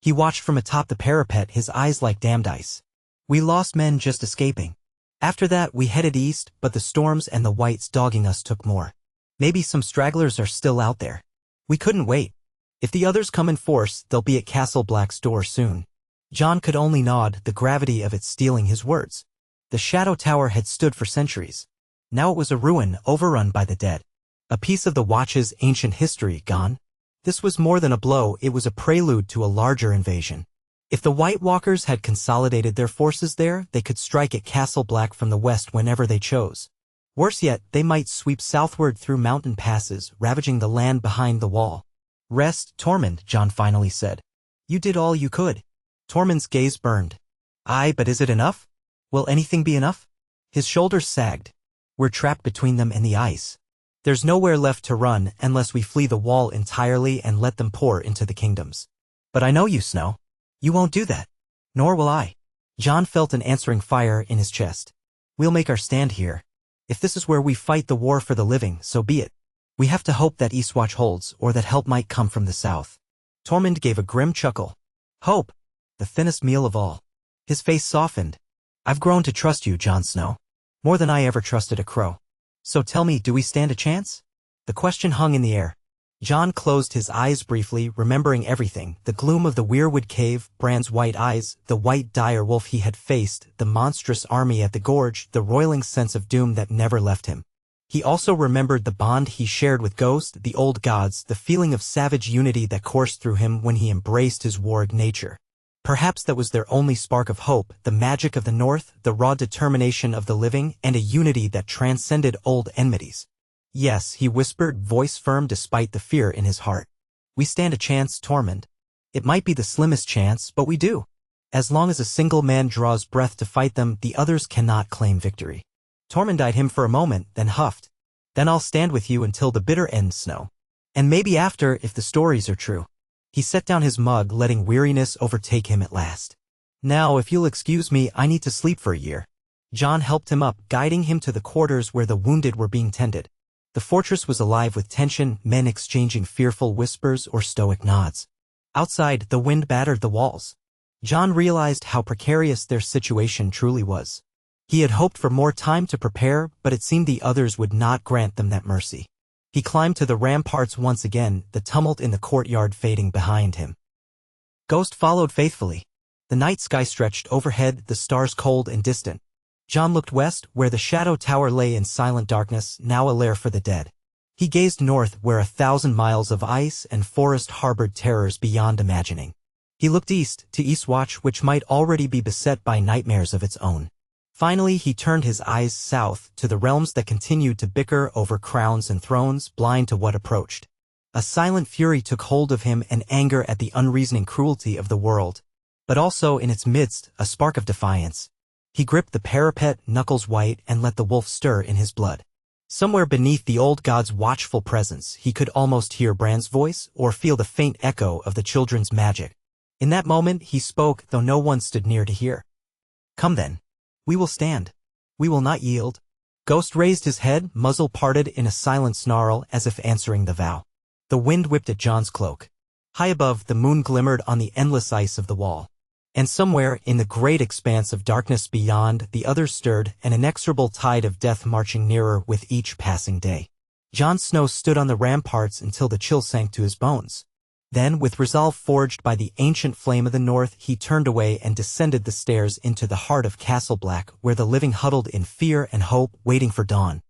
Speaker 1: He watched from atop the parapet, his eyes like damned ice. We lost men just escaping. After that, we headed east, but the storms and the Whites dogging us took more. Maybe some stragglers are still out there. We couldn't wait. If the others come in force, they'll be at Castle Black's door soon. Jon could only nod, the gravity of it stealing his words. The Shadow Tower had stood for centuries. Now it was a ruin, overrun by the dead. A piece of the Watch's ancient history gone. This was more than a blow, it was a prelude to a larger invasion. If the White Walkers had consolidated their forces there, they could strike at Castle Black from the west whenever they chose. Worse yet, they might sweep southward through mountain passes, ravaging the land behind the wall. Rest, Tormund, Jon finally said. You did all you could. Tormund's gaze burned. Aye, but is it enough? Will anything be enough? His shoulders sagged. We're trapped between them and the ice. There's nowhere left to run unless we flee the wall entirely and let them pour into the kingdoms. But I know you, Snow. You won't do that. Nor will I. Jon felt an answering fire in his chest. We'll make our stand here. If this is where we fight the war for the living, so be it. We have to hope that Eastwatch holds, or that help might come from the south. Tormund gave a grim chuckle. Hope. The thinnest meal of all. His face softened. I've grown to trust you, Jon Snow. More than I ever trusted a crow. So tell me, do we stand a chance? The question hung in the air. Jon closed his eyes briefly, remembering everything, the gloom of the Weirwood cave, Bran's white eyes, the white dire wolf he had faced, the monstrous army at the gorge, the roiling sense of doom that never left him. He also remembered the bond he shared with Ghost, the old gods, the feeling of savage unity that coursed through him when he embraced his warg nature. Perhaps that was their only spark of hope, the magic of the North, the raw determination of the living, and a unity that transcended old enmities. Yes, he whispered, voice firm despite the fear in his heart. We stand a chance, Tormund. It might be the slimmest chance, but we do. As long as a single man draws breath to fight them, the others cannot claim victory. Tormund eyed him for a moment, then huffed. Then I'll stand with you until the bitter end, Snow. And maybe after, if the stories are true. He set down his mug, letting weariness overtake him at last. Now, if you'll excuse me, I need to sleep for a year. Jon helped him up, guiding him to the quarters where the wounded were being tended. The fortress was alive with tension, men exchanging fearful whispers or stoic nods. Outside, the wind battered the walls. Jon realized how precarious their situation truly was. He had hoped for more time to prepare, but it seemed the others would not grant them that mercy. He climbed to the ramparts once again, the tumult in the courtyard fading behind him. Ghost followed faithfully. The night sky stretched overhead, the stars cold and distant. Jon looked west, where the Shadow Tower lay in silent darkness, now a lair for the dead. He gazed north, where 1,000 miles of ice and forest harbored terrors beyond imagining. He looked east, to Eastwatch, which might already be beset by nightmares of its own. Finally, he turned his eyes south, to the realms that continued to bicker over crowns and thrones, blind to what approached. A silent fury took hold of him, and anger at the unreasoning cruelty of the world. But also, in its midst, a spark of defiance. He gripped the parapet, knuckles white, and let the wolf stir in his blood. Somewhere beneath the old god's watchful presence, he could almost hear Bran's voice, or feel the faint echo of the children's magic. In that moment, he spoke, though no one stood near to hear. "Come then. We will stand. We will not yield." Ghost raised his head, muzzle parted in a silent snarl, as if answering the vow. The wind whipped at Jon's cloak. High above, the moon glimmered on the endless ice of the wall. And somewhere, in the great expanse of darkness beyond, the others stirred, an inexorable tide of death marching nearer with each passing day. Jon Snow stood on the ramparts until the chill sank to his bones. Then, with resolve forged by the ancient flame of the north, he turned away and descended the stairs into the heart of Castle Black, where the living huddled in fear and hope, waiting for dawn.